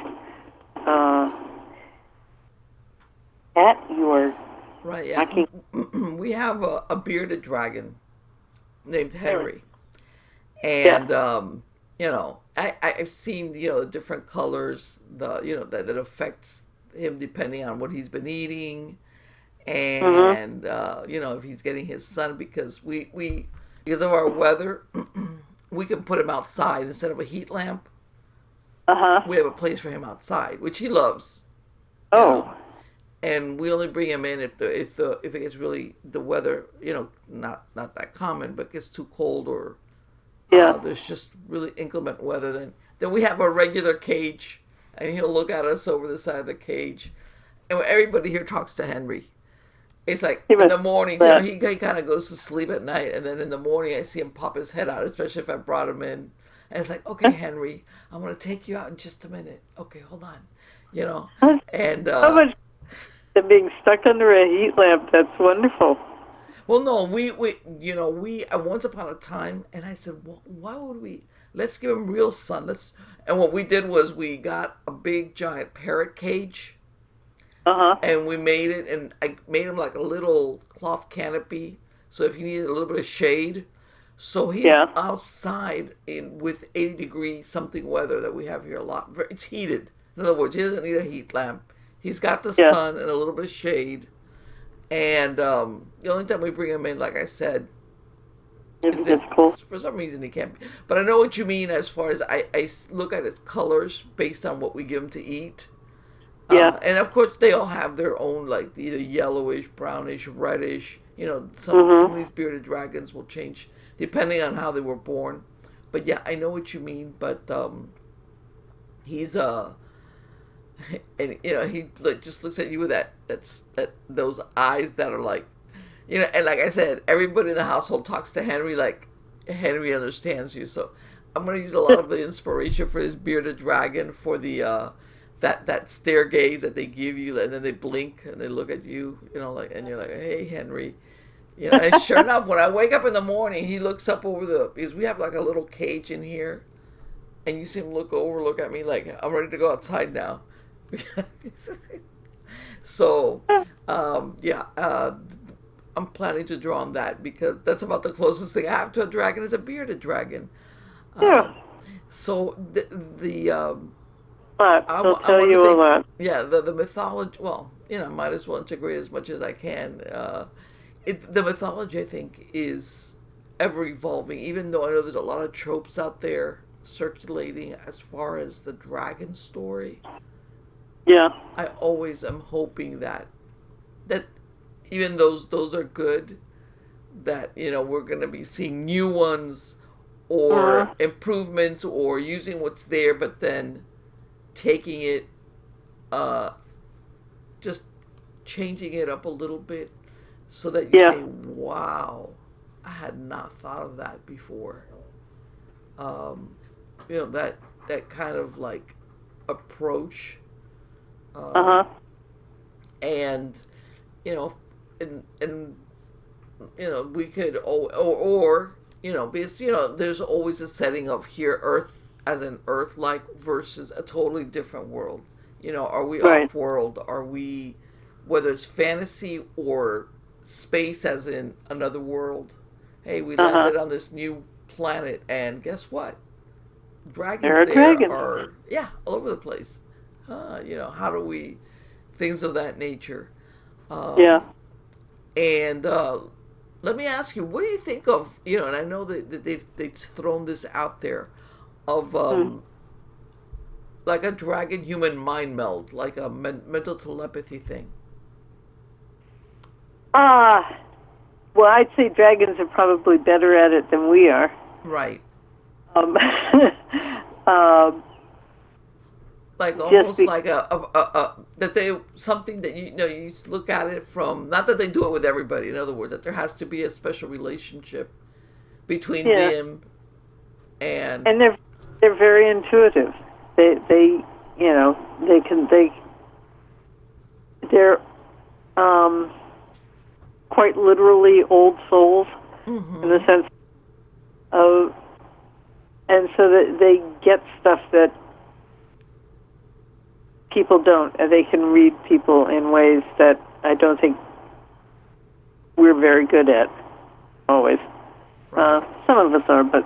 At your right, yeah. We have a bearded dragon named Henry, and you know, I've seen, you know, the different colors, you know, that affects him depending on what he's been eating, and you know, if he's getting his sun, because we because of our weather. We can put him outside instead of a heat lamp. We have a place for him outside, which he loves. You know? And we only bring him in if it gets really, the weather, you know, not that common, but gets too cold or there's just really inclement weather. Then we have a regular cage, and he'll look at us over the side of the cage, and everybody here talks to Henry. It's like in the morning, you know, he kind of goes to sleep at night, and then in the morning I see him pop his head out, especially if I brought him in. And it's like, okay, Henry, I'm going to take you out in just a minute. Okay, hold on. You know, and... How much being stuck under a heat lamp, that's wonderful. Well, no, we you know, once upon a time, and I said, well, why would we... Let's give him real sun. And what we did was we got a big, giant parrot cage. And we made it, and I made him like a little cloth canopy, so if you needed a little bit of shade. So he's outside with 80-degree something weather that we have here a lot. It's heated. In other words, he doesn't need a heat lamp. He's got the sun and a little bit of shade. And the only time we bring him in, like I said, it's cool. For some reason he can't. But I know what you mean as far as I look at his colors based on what we give him to eat. And of course they all have their own, like either yellowish, brownish, reddish. You know, some of these bearded dragons will change depending on how they were born. But yeah, I know what you mean. But he's and you know, he just looks at you with those eyes that are like, you know. And like I said, everybody in the household talks to Henry like Henry understands you. So I'm gonna use a lot of the inspiration for this bearded dragon for the that stare gaze that they give you, and then they blink and they look at you, like, and you're like, hey, Henry. And sure enough, when I wake up in the morning, he looks up because we have like a little cage in here, and you see him look at me like I'm ready to go outside now. So, I'm planning to draw on that because that's about the closest thing I have to a dragon is a bearded dragon. Yeah. So I'll tell you a lot. Yeah, the mythology. Well, I might as well integrate as much as I can. The mythology, I think, is ever evolving. Even though I know there's a lot of tropes out there circulating as far as the dragon story. Yeah. I always am hoping that even those are good, that we're gonna be seeing new ones or improvements or using what's there, but then taking it, just changing it up a little bit so that you say, wow, I had not thought of that before. That kind of like approach. And we could, because there's always a setting of here, Earth as an Earth-like versus a totally different world. Are we off-world? Are we, whether it's fantasy or space as in another world? Hey, we landed on this new planet, and guess what? Dragons are all over the place. How do we, things of that nature. And let me ask you, what do you think of, and I know that they've thrown this out there, of like a dragon human mind meld, like a mental telepathy thing? Well, I'd say dragons are probably better at it than we are. Right. Like almost like that they, something that you look at it from, not that they do it with everybody, in other words, that there has to be a special relationship between them and they're very intuitive. They're quite literally old souls, in the sense of, and so that they get stuff that people don't, and they can read people in ways that I don't think we're very good at always. Some of us are, but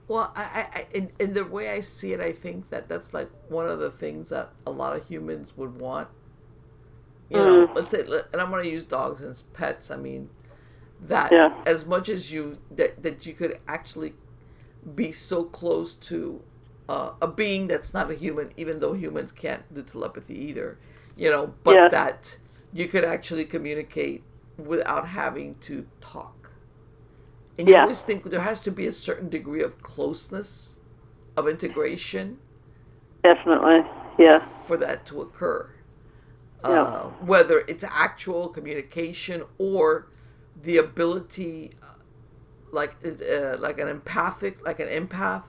well, I in the way I see it, I think that's like one of the things that a lot of humans would want. Let's say, and I'm going to use dogs as pets. I mean, that as much as that you could actually be so close to a being that's not a human, even though humans can't do telepathy either, but that you could actually communicate without having to talk. And you always think there has to be a certain degree of closeness, of integration. Definitely, for that to occur. Whether it's actual communication or the ability, like an empath,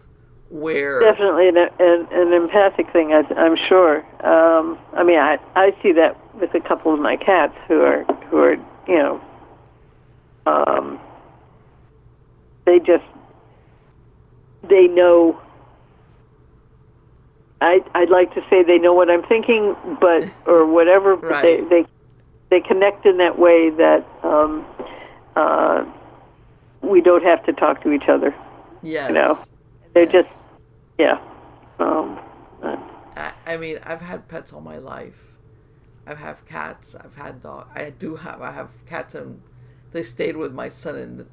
where definitely an empathic thing. I'm sure. I mean, I see that with a couple of my cats who are they know. I'd like to say they know what I'm thinking, or whatever. But they connect in that way that we don't have to talk to each other. Yes. They're just I mean, I've had pets all my life. I've had cats. I've had dogs. I have cats, and they stayed with my son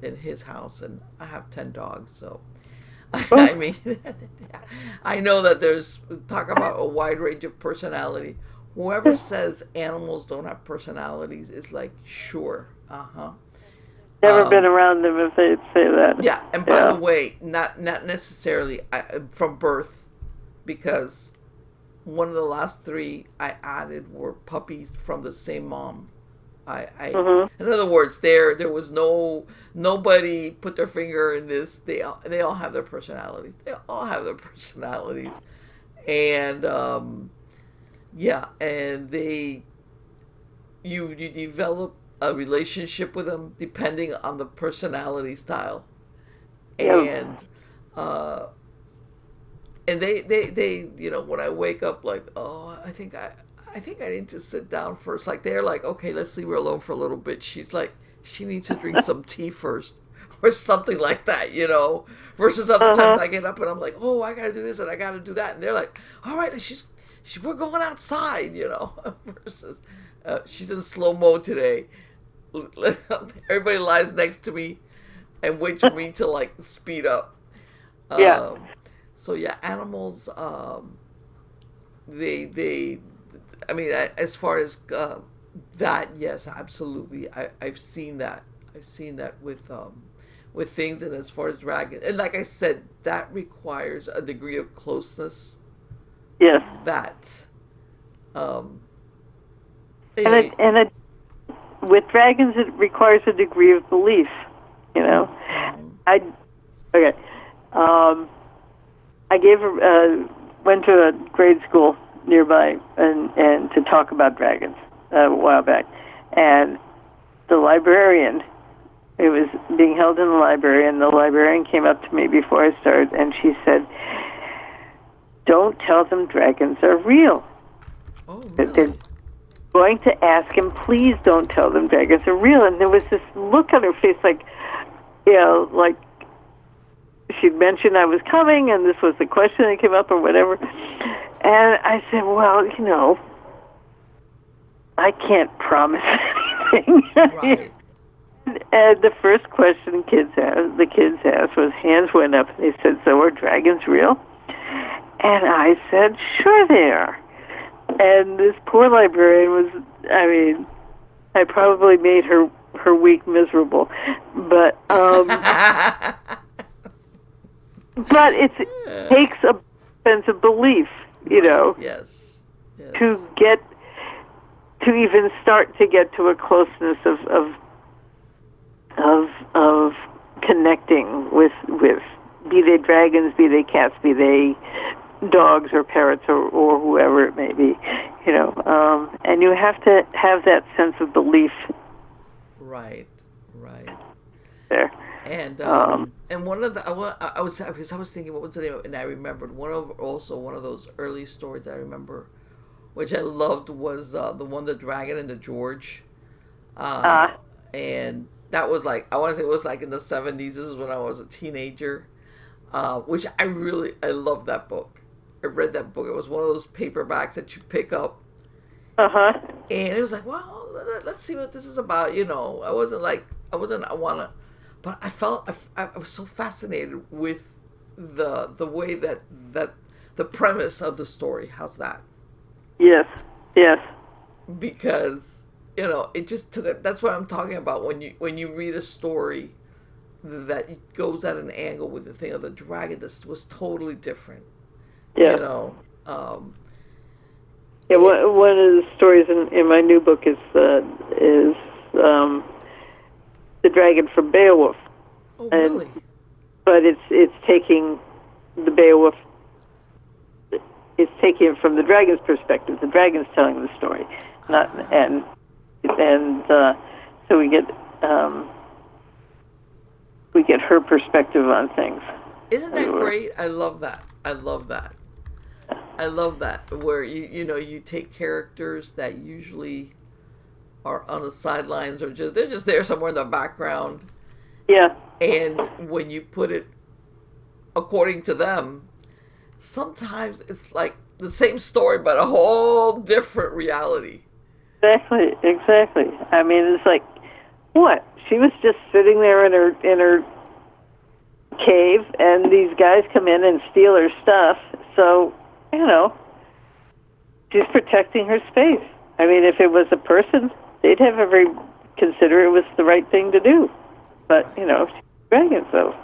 in his house, and I have 10 dogs. So, I mean, I know that there's talk about a wide range of personality. Whoever says animals don't have personalities is like, sure, Never been around them if they'd say that. Yeah, and by the way, not necessarily from birth, because one of the last 3 I added were puppies from the same mom. In other words, there was nobody put their finger in this. They all have their personalities. They all have their personalities, and yeah, and you develop a relationship with them depending on the personality style, and and they when I wake up like, oh, I think I need to sit down first. Like they're like, okay, let's leave her alone for a little bit. She's like, she needs to drink some tea first, or something like that, Versus other times I get up and I'm like, oh, I gotta do this and I gotta do that, and they're like, all right, we're going outside, Versus she's in slow mo today. Everybody lies next to me and waits for me to like speed up. Yeah. So yeah, animals. They. I mean, as far as that, yes, absolutely. I've seen that. I've seen that with things, and as far as dragon, and like I said, that requires a degree of closeness. Yes. That. With dragons, it requires a degree of belief. Okay. I went to a grade school nearby and to talk about dragons a while back, and the librarian, it was being held in the library, and the librarian came up to me before I started, and she said, "Don't tell them dragons are real." Oh, really? They're going to ask him, "Please don't tell them dragons are real." And there was this look on her face, like she'd mentioned I was coming, and this was the question that came up, or whatever. And I said, well, I can't promise anything. Right. And the first question the kids asked was, hands went up, and they said, "So are dragons real?" And I said, "Sure they are." And this poor librarian I probably made her week miserable. But but it takes a sense of belief, Yes. to even start to get to a closeness of connecting with be they dragons, be they cats, be they dogs or parrots or whoever it may be, and you have to have that sense of belief. Right. There. And one of the I was thinking, what was the name of it? And I remembered one of those early stories I remember, which I loved, was the one, The Dragon and the George, and that was like, I want to say it was like in the 70s. This is when I was a teenager, which I loved that book. I read that book. It was one of those paperbacks that you pick up, and it was like, well, let's see what this is about. But I was so fascinated with the way that the premise of the story. How's that? Yes. Because it just took that's what I'm talking about when you read a story that goes at an angle with the thing of the dragon. This was totally different. Yeah. One of the stories in my new book is the dragon from Beowulf. Oh, really? But it's taking the Beowulf. It's taking it from the dragon's perspective. The dragon's telling the story, and so we get her perspective on things. Isn't that great? I love that. Where you take characters that usually are on the sidelines, or they're just there somewhere in the background. Yeah. And when you put it according to them, sometimes it's like the same story but a whole different reality. Exactly. I mean, it's like, what? She was just sitting there in her cave, and these guys come in and steal her stuff. So, she's protecting her space. I mean, if it was a person, they'd have consider it was the right thing to do. But, she's a dragon, so.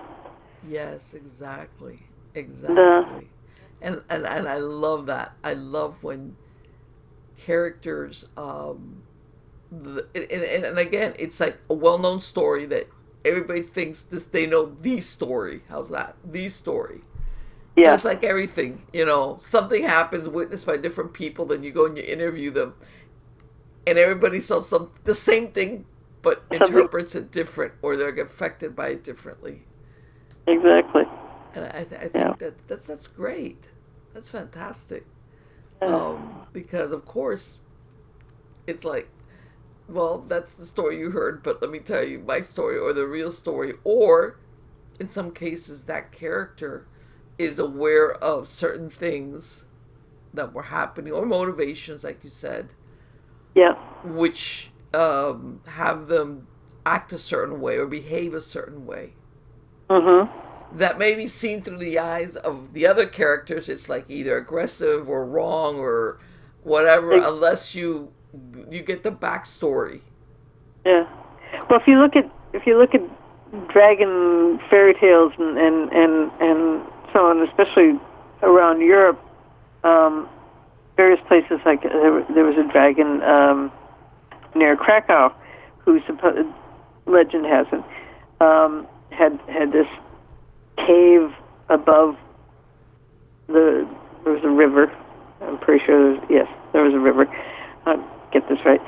Yes, exactly. And I love that. I love when characters and again, it's like a well-known story that everybody thinks this. They know the story. How's that? The story. And Yeah. it's like everything, something happens witnessed by different people, then you go and you interview them, and everybody says the same thing, but interprets it different, or they're affected by it differently. Exactly. And I think that's great. That's fantastic. Because of course, it's like, well, that's the story you heard, but let me tell you my story, or the real story, or in some cases that character is aware of certain things that were happening, or motivations, like you said, Yeah. which have them act a certain way or behave a certain way. That may be seen through the eyes of the other characters. It's like either aggressive or wrong or whatever, unless you get the backstory. Yeah. Well, if you look at dragon fairy tales and so on, especially around Europe, various places, like there was a dragon near Krakow, who legend has it had this cave above there was a river. I'm pretty sure there was a river. I'll get this right.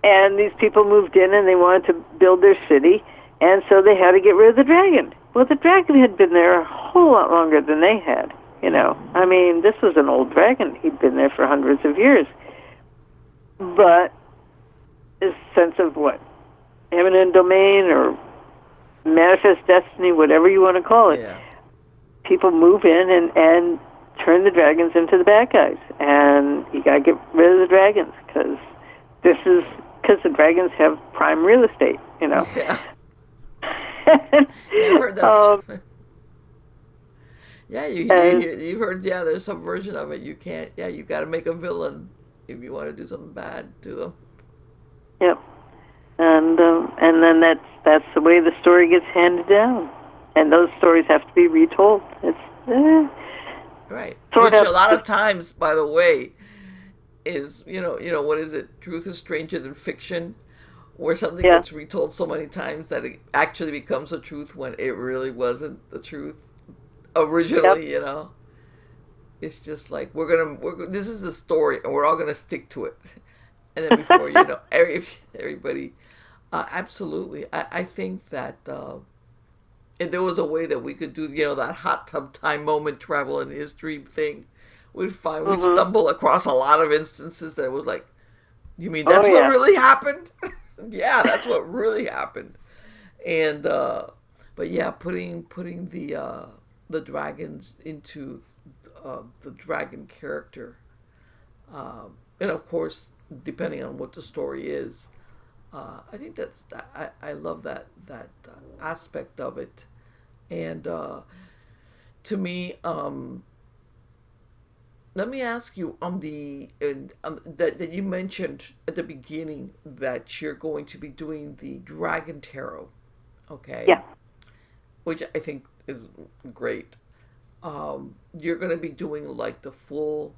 And these people moved in and they wanted to build their city, and so they had to get rid of the dragon. Well, the dragon had been there a whole lot longer than they had. I mean, this was an old dragon. He'd been there for hundreds of years. But this sense of what? Eminent domain or manifest destiny, whatever you want to call it. Yeah. People move in and turn the dragons into the bad guys. And you got to get rid of the dragons because the dragons have prime real estate, Yeah. I've heard that. Yeah, you've heard, there's some version of it. You can't, you got to make a villain if you want to do something bad to them. Yep. And then that's the way the story gets handed down. And those stories have to be retold. It's, right. Which a lot of times, by the way, is, what is it? Truth is stranger than fiction. Where something gets retold so many times that it actually becomes the truth when it really wasn't the truth originally. It's just like this is the story and we're all gonna stick to it. And then before everybody, absolutely. I think that if there was a way that we could do that hot tub time moment travel in history thing, we'd stumble across a lot of instances that was like, you mean that's what really happened? Yeah, that's what really happened. And but yeah, putting the dragons into the dragon character, and of course, depending on what the story is, I think I love that aspect of it. And to me, let me ask you that you mentioned at the beginning that you're going to be doing the Dragon Tarot, okay? Yeah. Which I think is great. You're going to be doing like the full.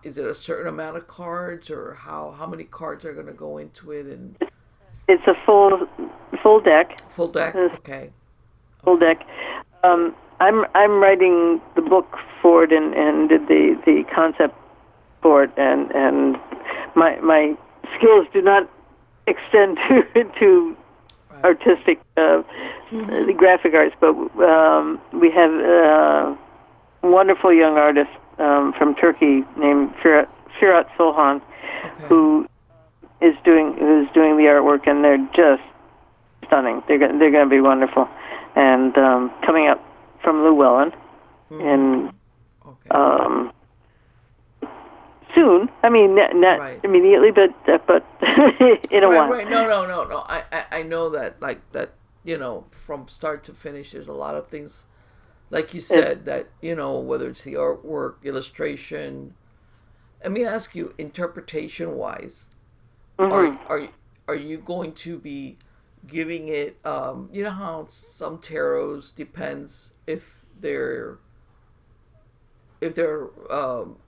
Is it a certain amount of cards, or how many cards are going to go into it? And it's a full deck. Full deck. Okay. Full deck. I'm writing the book for it and did the concept for it, and my skills do not extend to artistic the graphic arts, but we have a wonderful young artist from Turkey named Firat Solhan, who is doing the artwork, and they're just stunning. They're going to be wonderful, and coming up from Llewellyn, and soon. I mean, not immediately, but in a while. Right. No. I know that, like that. From start to finish, there's a lot of things, like you said, that whether it's the artwork, illustration. Let me ask you, interpretation wise, are you going to be giving it? You know how some tarots depends if they're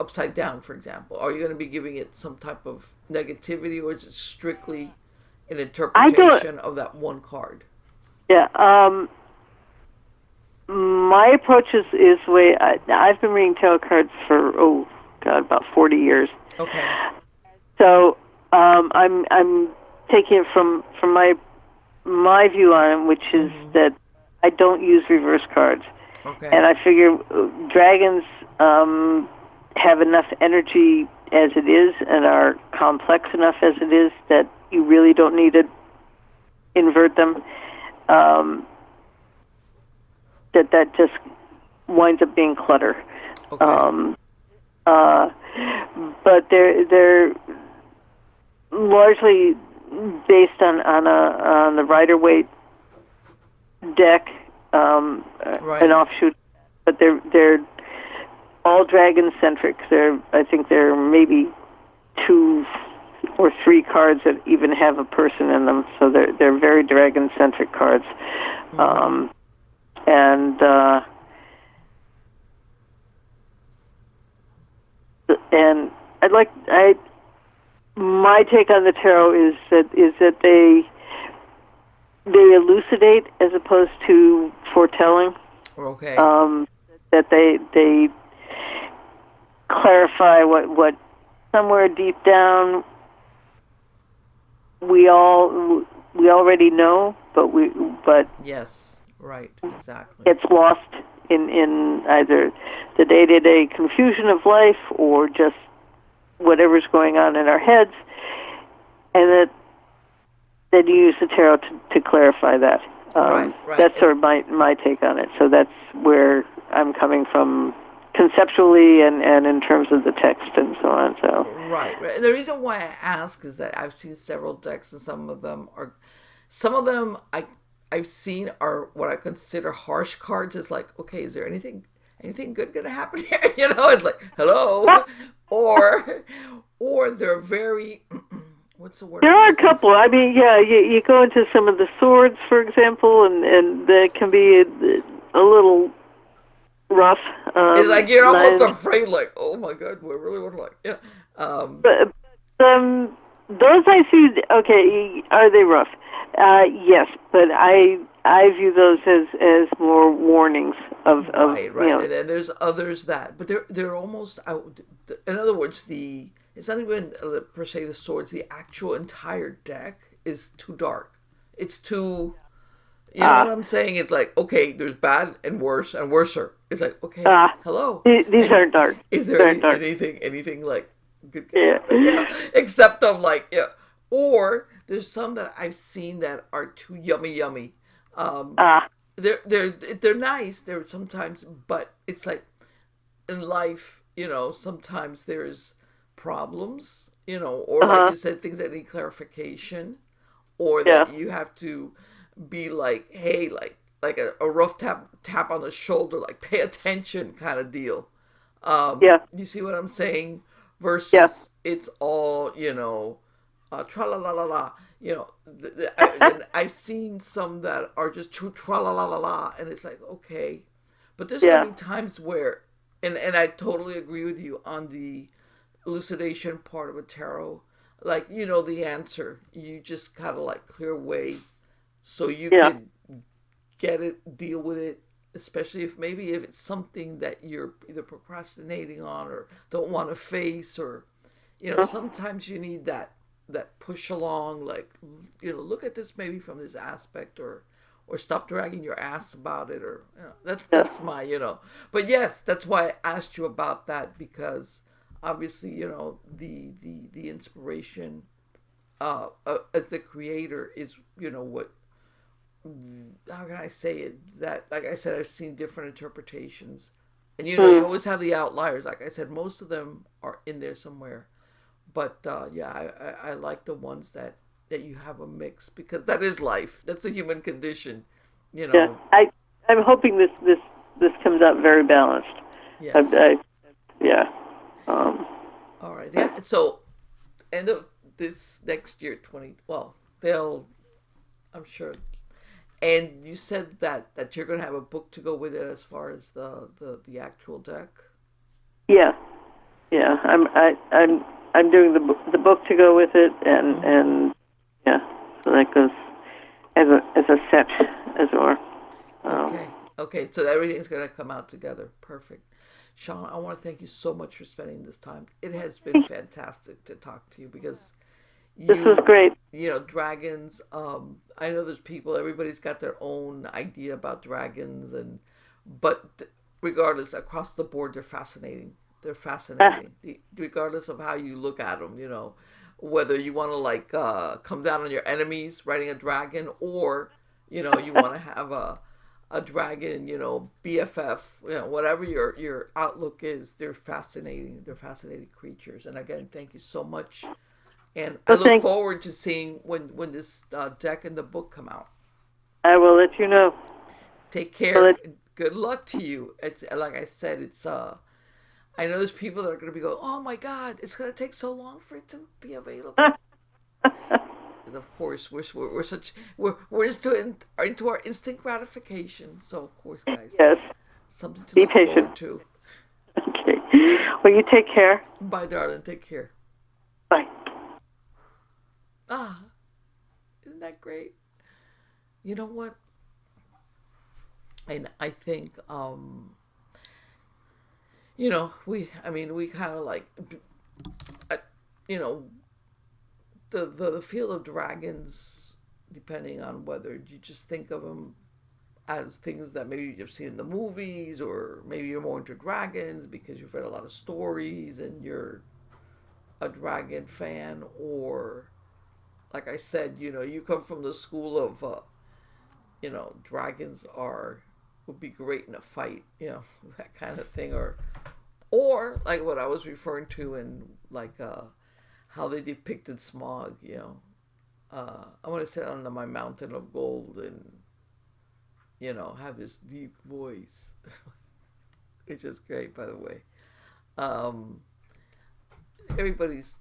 upside down, for example. Are you going to be giving it some type of negativity, or is it strictly an I don't. interpretation of that one card? Yeah. My approach is way. I've been reading tarot cards for about 40 years. Okay. So I'm taking it from my view on it, which is that I don't use reverse cards. Okay. And I figure dragons have enough energy as it is and are complex enough as it is that you really don't need to invert them. That just winds up being clutter. Okay. But they're largely based on the Rider-Waite deck, Right. an offshoot, but they're all dragon centric. I think there are maybe 2 or 3 cards that even have a person in them, so they're very dragon centric cards. And my take on the tarot is that they elucidate as opposed to foretelling. Okay. That they clarify what somewhere deep down we already know, but Yes. Right. Exactly. gets lost in either the day-to-day confusion of life or just whatever's going on in our heads, and that then you use the tarot to clarify that. Right. That's sort of my take on it. So that's where I'm coming from conceptually and in terms of the text and so on. So Right. And the reason why I ask is that I've seen several decks, and some of them I've seen are what I consider harsh cards. It's like, okay, is there anything good gonna happen here? It's like, hello, or they're very what's the word? there are a couple. I mean, yeah, you go into some of the swords, for example, and they can be a little rough. It's like you're almost afraid, like, oh my god, we really want to, like, yeah. But those I see. Okay, are they rough? Yes, but I view those as more warnings of Right. And then there's others but they're almost out. In other words, it's not even per se the swords. The actual entire deck is too dark. It's too. You know what I'm saying? It's like, okay, there's bad and worse and worser. It's like, okay, hello. These aren't dark. Is there anything like good can happen? Except of like, or there's some that I've seen that are too yummy. They're nice. They're sometimes, but it's like in life, sometimes there's problems, or like you said, things that need clarification, or that you have to be like, hey, like a rough tap on the shoulder, like pay attention kind of deal. You see what I'm saying? Versus it's all, tra la la la la. And I've seen some that are just tra la la la la, and it's like, okay, but there's gonna be times where, and I totally agree with you on the elucidation part of a tarot. Like, the answer, you just kind of like clear away, so you can get it, deal with it, especially if it's something that you're either procrastinating on or don't want to face, or sometimes you need that push along, like, look at this maybe from this aspect, or stop dragging your ass about it, or that's my but yes, that's why I asked you about that, because obviously the inspiration as the creator is what, how can I say it, that, like I said, I've seen different interpretations, and you always have the outliers. Like I said, most of them are in there somewhere, but I like the ones that you have a mix, because that is life. That's a human condition, I'm hoping this comes out very balanced. Yes. All right. Yeah. So end of this next year, I'm sure. And you said that you're going to have a book to go with it, as far as the actual deck. Yeah. I'm doing the book to go with it, and yeah, so that goes as a set, as it were. Okay. Okay. So everything's going to come out together. Perfect. Shawn, I want to thank you so much for spending this time. It has been fantastic to talk to you because This was great. dragons. I know there's people. Everybody's got their own idea about dragons, but regardless, across the board, they're fascinating. They're fascinating, regardless of how you look at them. Whether you want to come down on your enemies, riding a dragon, or you want to have a dragon, BFF, whatever your outlook is. They're fascinating. They're fascinating creatures. And again, thank you so much. And I Well, look forward to seeing when this deck and the book come out. I will let you know. Take care. Good luck to you. It's like I said. It's I know there's people that are going to be going, oh my God, it's going to take so long for it to be available. Because of course we're into our instant gratification. So of course, guys, Yes. Something to Be look patient. forward to. Okay. Well, you take care. Bye, darling. Take care. Bye. Isn't that great? You know what? And I think we kind of the field of dragons, depending on whether you just think of them as things that maybe you've seen in the movies, or maybe you're more into dragons because you've read a lot of stories and you're a dragon fan, or like I said, you come from the school of dragons would be great in a fight, that kind of thing, or like what I was referring to in how they depicted Smog. I want to sit on my mountain of gold and have this deep voice, which is great, by the way. Everybody's.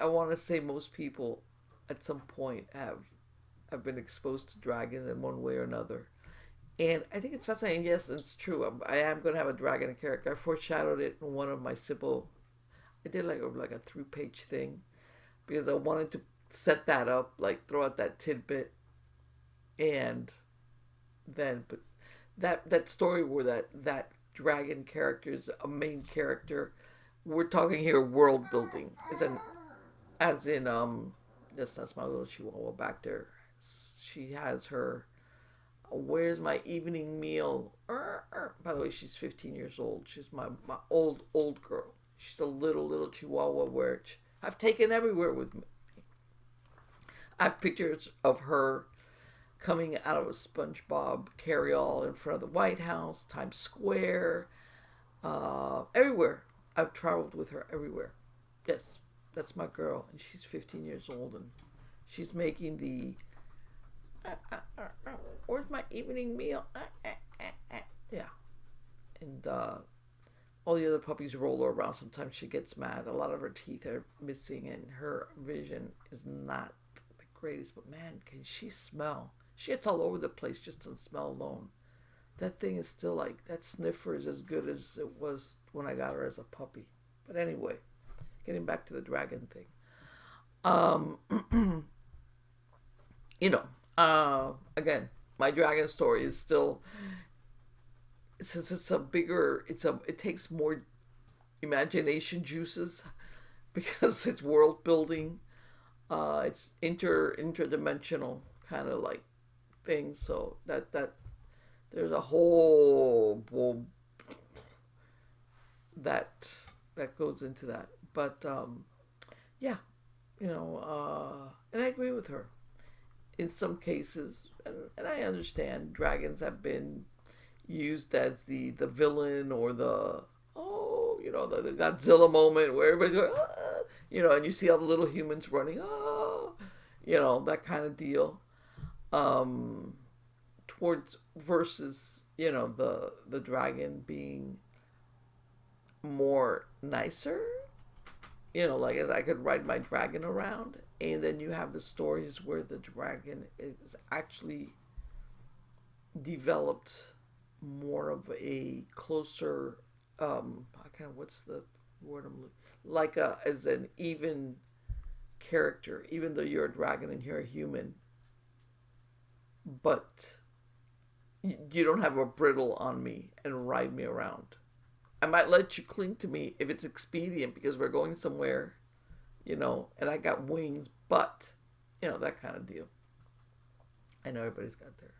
I want to say most people at some point have been exposed to dragons in one way or another. And I think it's fascinating. Yes, it's true. I am going to have a dragon character. I foreshadowed it in one of my simple. I did like a 3-page thing because I wanted to set that up, throw out that tidbit, and then but that story where that dragon character is a main character. We're talking here world building, as in that's my little chihuahua back there. She has her. Where's my evening meal? By the way, she's 15 years old. She's my old girl. She's a little chihuahua which I've taken everywhere with me. I have pictures of her coming out of a SpongeBob carryall in front of the White House, Times Square, everywhere. I've traveled with her everywhere. Yes, that's my girl, and she's 15 years old, and she's making the. Where's my evening meal? Yeah, and all the other puppies roll her around. Sometimes she gets mad. A lot of her teeth are missing, and her vision is not the greatest. But man, can she smell? She gets all over the place just on smell alone. That thing is still that sniffer is as good as it was when I got her as a puppy. But anyway, getting back to the dragon thing. Again, my dragon story is still, since it takes more imagination juices because it's world building. It's interdimensional kind of thing. So that there's a whole that goes into that. But yeah, and I agree with her. In some cases, and I understand, dragons have been used as the villain or the the Godzilla moment where everybody's going, and you see all the little humans running, that kind of deal. Towards versus the dragon being more nicer, as I could ride my dragon around. And then you have the stories where the dragon is actually developed more of a closer, what's the word as an even character, even though you're a dragon and you're a human, but you don't have a bridle on me and ride me around. I might let you cling to me if it's expedient because we're going somewhere, and I got wings, but, that kind of deal. I know everybody's got their,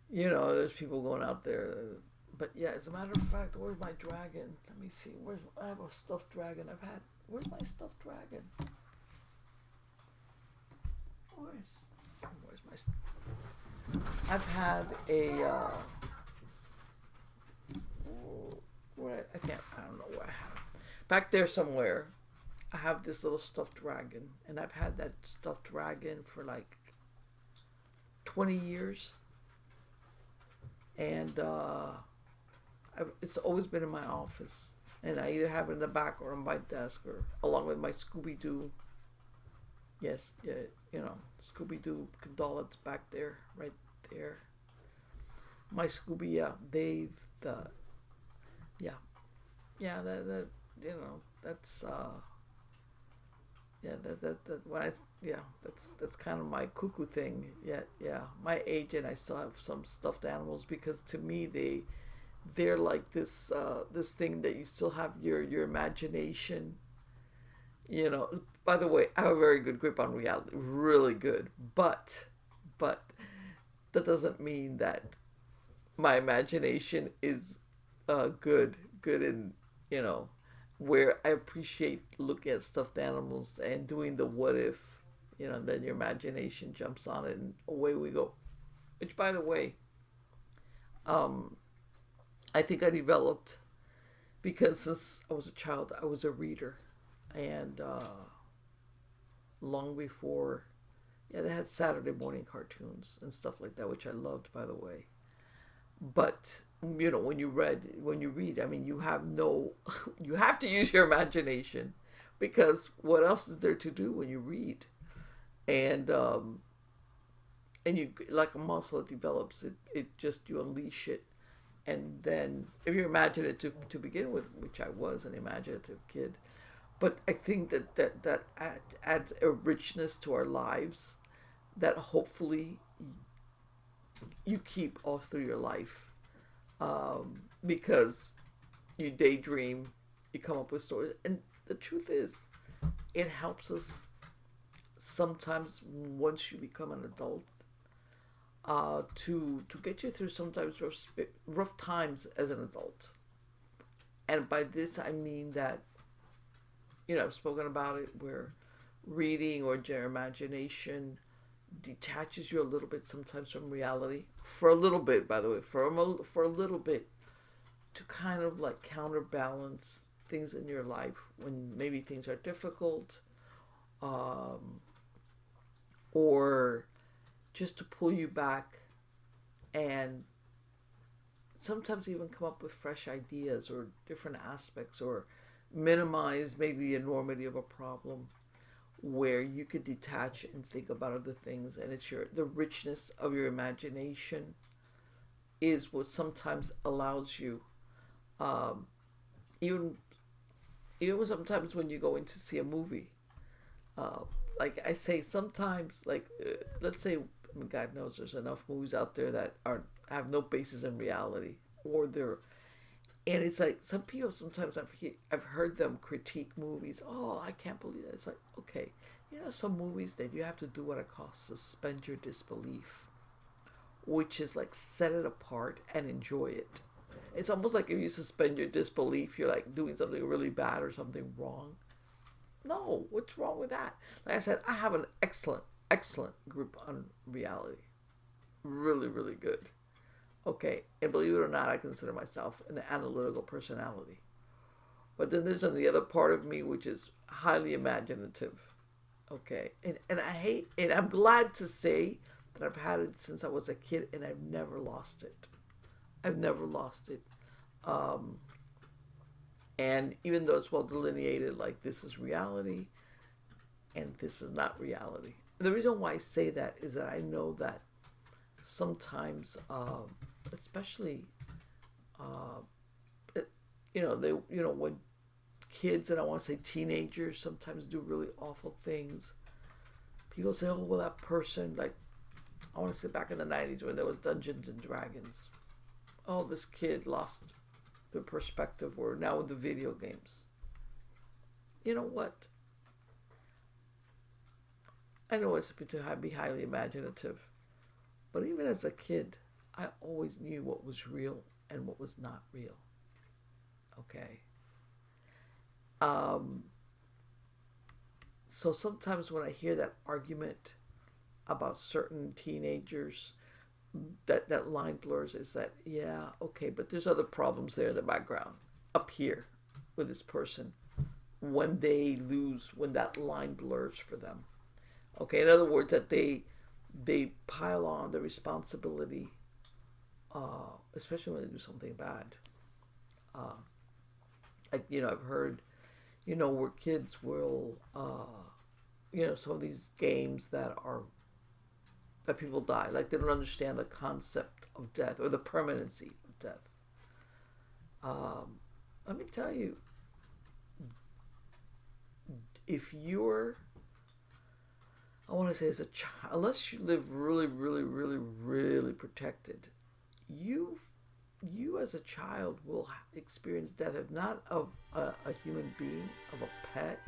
there's people going out there. But yeah, as a matter of fact, where's my dragon? Let me see. I have a stuffed dragon. Where's my stuffed dragon? Where's my, I've had a, I don't know where I have it. Back there somewhere, I have this little stuffed dragon, and I've had that stuffed dragon for like 20 years. And it's always been in my office. And I either have it in the back or on my desk, or along with my Scooby-Doo. Yes, yeah, Scooby-Doo doll that's back there, right there. My Scooby, Dave, that that's that's kind of my cuckoo thing. Yeah, my age, and I still have some stuffed animals because to me they're like this thing that you still have your imagination. By the way, I have a very good grip on reality, really good, but that doesn't mean that my imagination is good in, where I appreciate looking at stuffed animals and doing the what if, then your imagination jumps on it and away we go. Which, by the way, I think I developed because since I was a child, I was a reader. And long before, they had Saturday morning cartoons and stuff like that, which I loved, by the way. But when you read, I mean, you have to use your imagination, because what else is there to do when you read? And you, like a muscle, it develops. It just, you unleash it, and then if you're imaginative to begin with, which I was an imaginative kid, but I think that adds a richness to our lives that hopefully you keep all through your life, because you daydream, you come up with stories, and the truth is, it helps us sometimes once you become an adult, to get you through sometimes rough times as an adult. And by this I mean that, I've spoken about it, where reading or your imagination detaches you a little bit sometimes from reality, for a little bit, by the way, for a little bit, to kind of like counterbalance things in your life when maybe things are difficult, or just to pull you back and sometimes even come up with fresh ideas or different aspects, or minimize maybe the enormity of a problem, where you could detach and think about other things. And it's the richness of your imagination is what sometimes allows you, even sometimes when you go in to see a movie, like I say, sometimes, like, let's say, I mean, God knows there's enough movies out there that have no basis in reality, and it's like some people sometimes I've heard them critique movies. Oh, I can't believe that. It's like, okay, some movies that you have to do what I call suspend your disbelief, which is like set it apart and enjoy it. It's almost like if you suspend your disbelief, you're like doing something really bad or something wrong. No, what's wrong with that? Like I said, I have an excellent grip on reality. Really, really good. Okay, and believe it or not, I consider myself an analytical personality. But then there's the other part of me which is highly imaginative. Okay, and I'm glad to say that I've had it since I was a kid, and I've never lost it. And even though it's well delineated, like this is reality and this is not reality. And the reason why I say that is that I know that sometimes, especially, when kids, and I want to say teenagers, sometimes do really awful things. People say, oh, well, that person, like, I want to say back in the 90s when there was Dungeons and Dragons. Oh, this kid lost the perspective, or now with the video games. You know what? I know it's to be highly imaginative, but even as a kid, I always knew what was real and what was not real. Okay? So sometimes when I hear that argument about certain teenagers, that line blurs, is that, yeah, okay, but there's other problems there in the background, up here, with this person, when that line blurs for them. Okay, in other words, that they pile on the responsibility, especially when they do something bad. I've heard, where kids will, some of these games that people die, like they don't understand the concept of death or the permanency of death. Let me tell you, if you're, I want to say as a child, unless you live really, really, really, really protected, you as a child will experience death, if not of a human being, of a pet,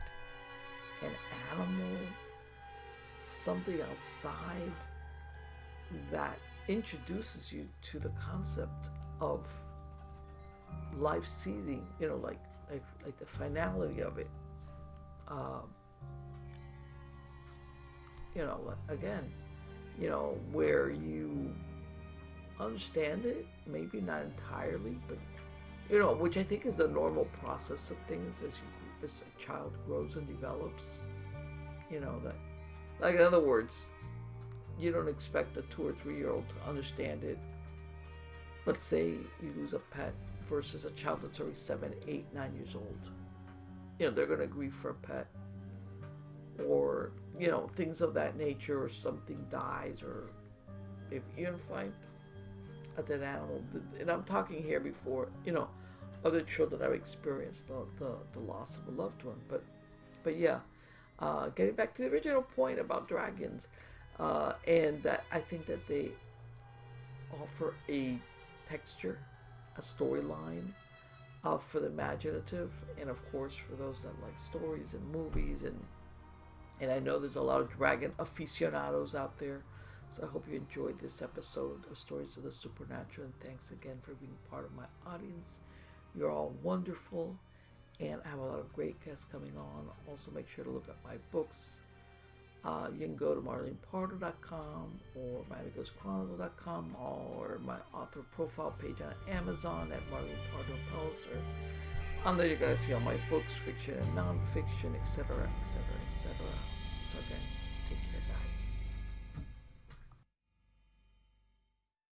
an animal, something outside that introduces you to the concept of life ceasing, like the finality of it. Again, where you understand it, maybe not entirely, but which I think is the normal process of things as a child grows and develops. That, like, in other words, you don't expect a 2 or 3-year-old to understand it. Let's say you lose a pet versus a child that's already 7, 8, 9 years old. They're going to grieve for a pet, or things of that nature, or something dies, or if you find that animal, and I'm talking here before other children have experienced the loss of a loved one, but yeah, getting back to the original point about dragons, and that I think that they offer a texture, a storyline, for the imaginative, and of course for those that like stories and movies, and I know there's a lot of dragon aficionados out there. So I hope you enjoyed this episode of Stories of the Supernatural, and thanks again for being part of my audience. You're all wonderful, and I have a lot of great guests coming on. Also, make sure to look at my books. You can go to marlenepardo.com or miamighostchronicles.com, or my author profile page on Amazon at Marlene Pardo Pellicer. On there you're going to see all my books, fiction and non-fiction, etc., etc., etc. So again,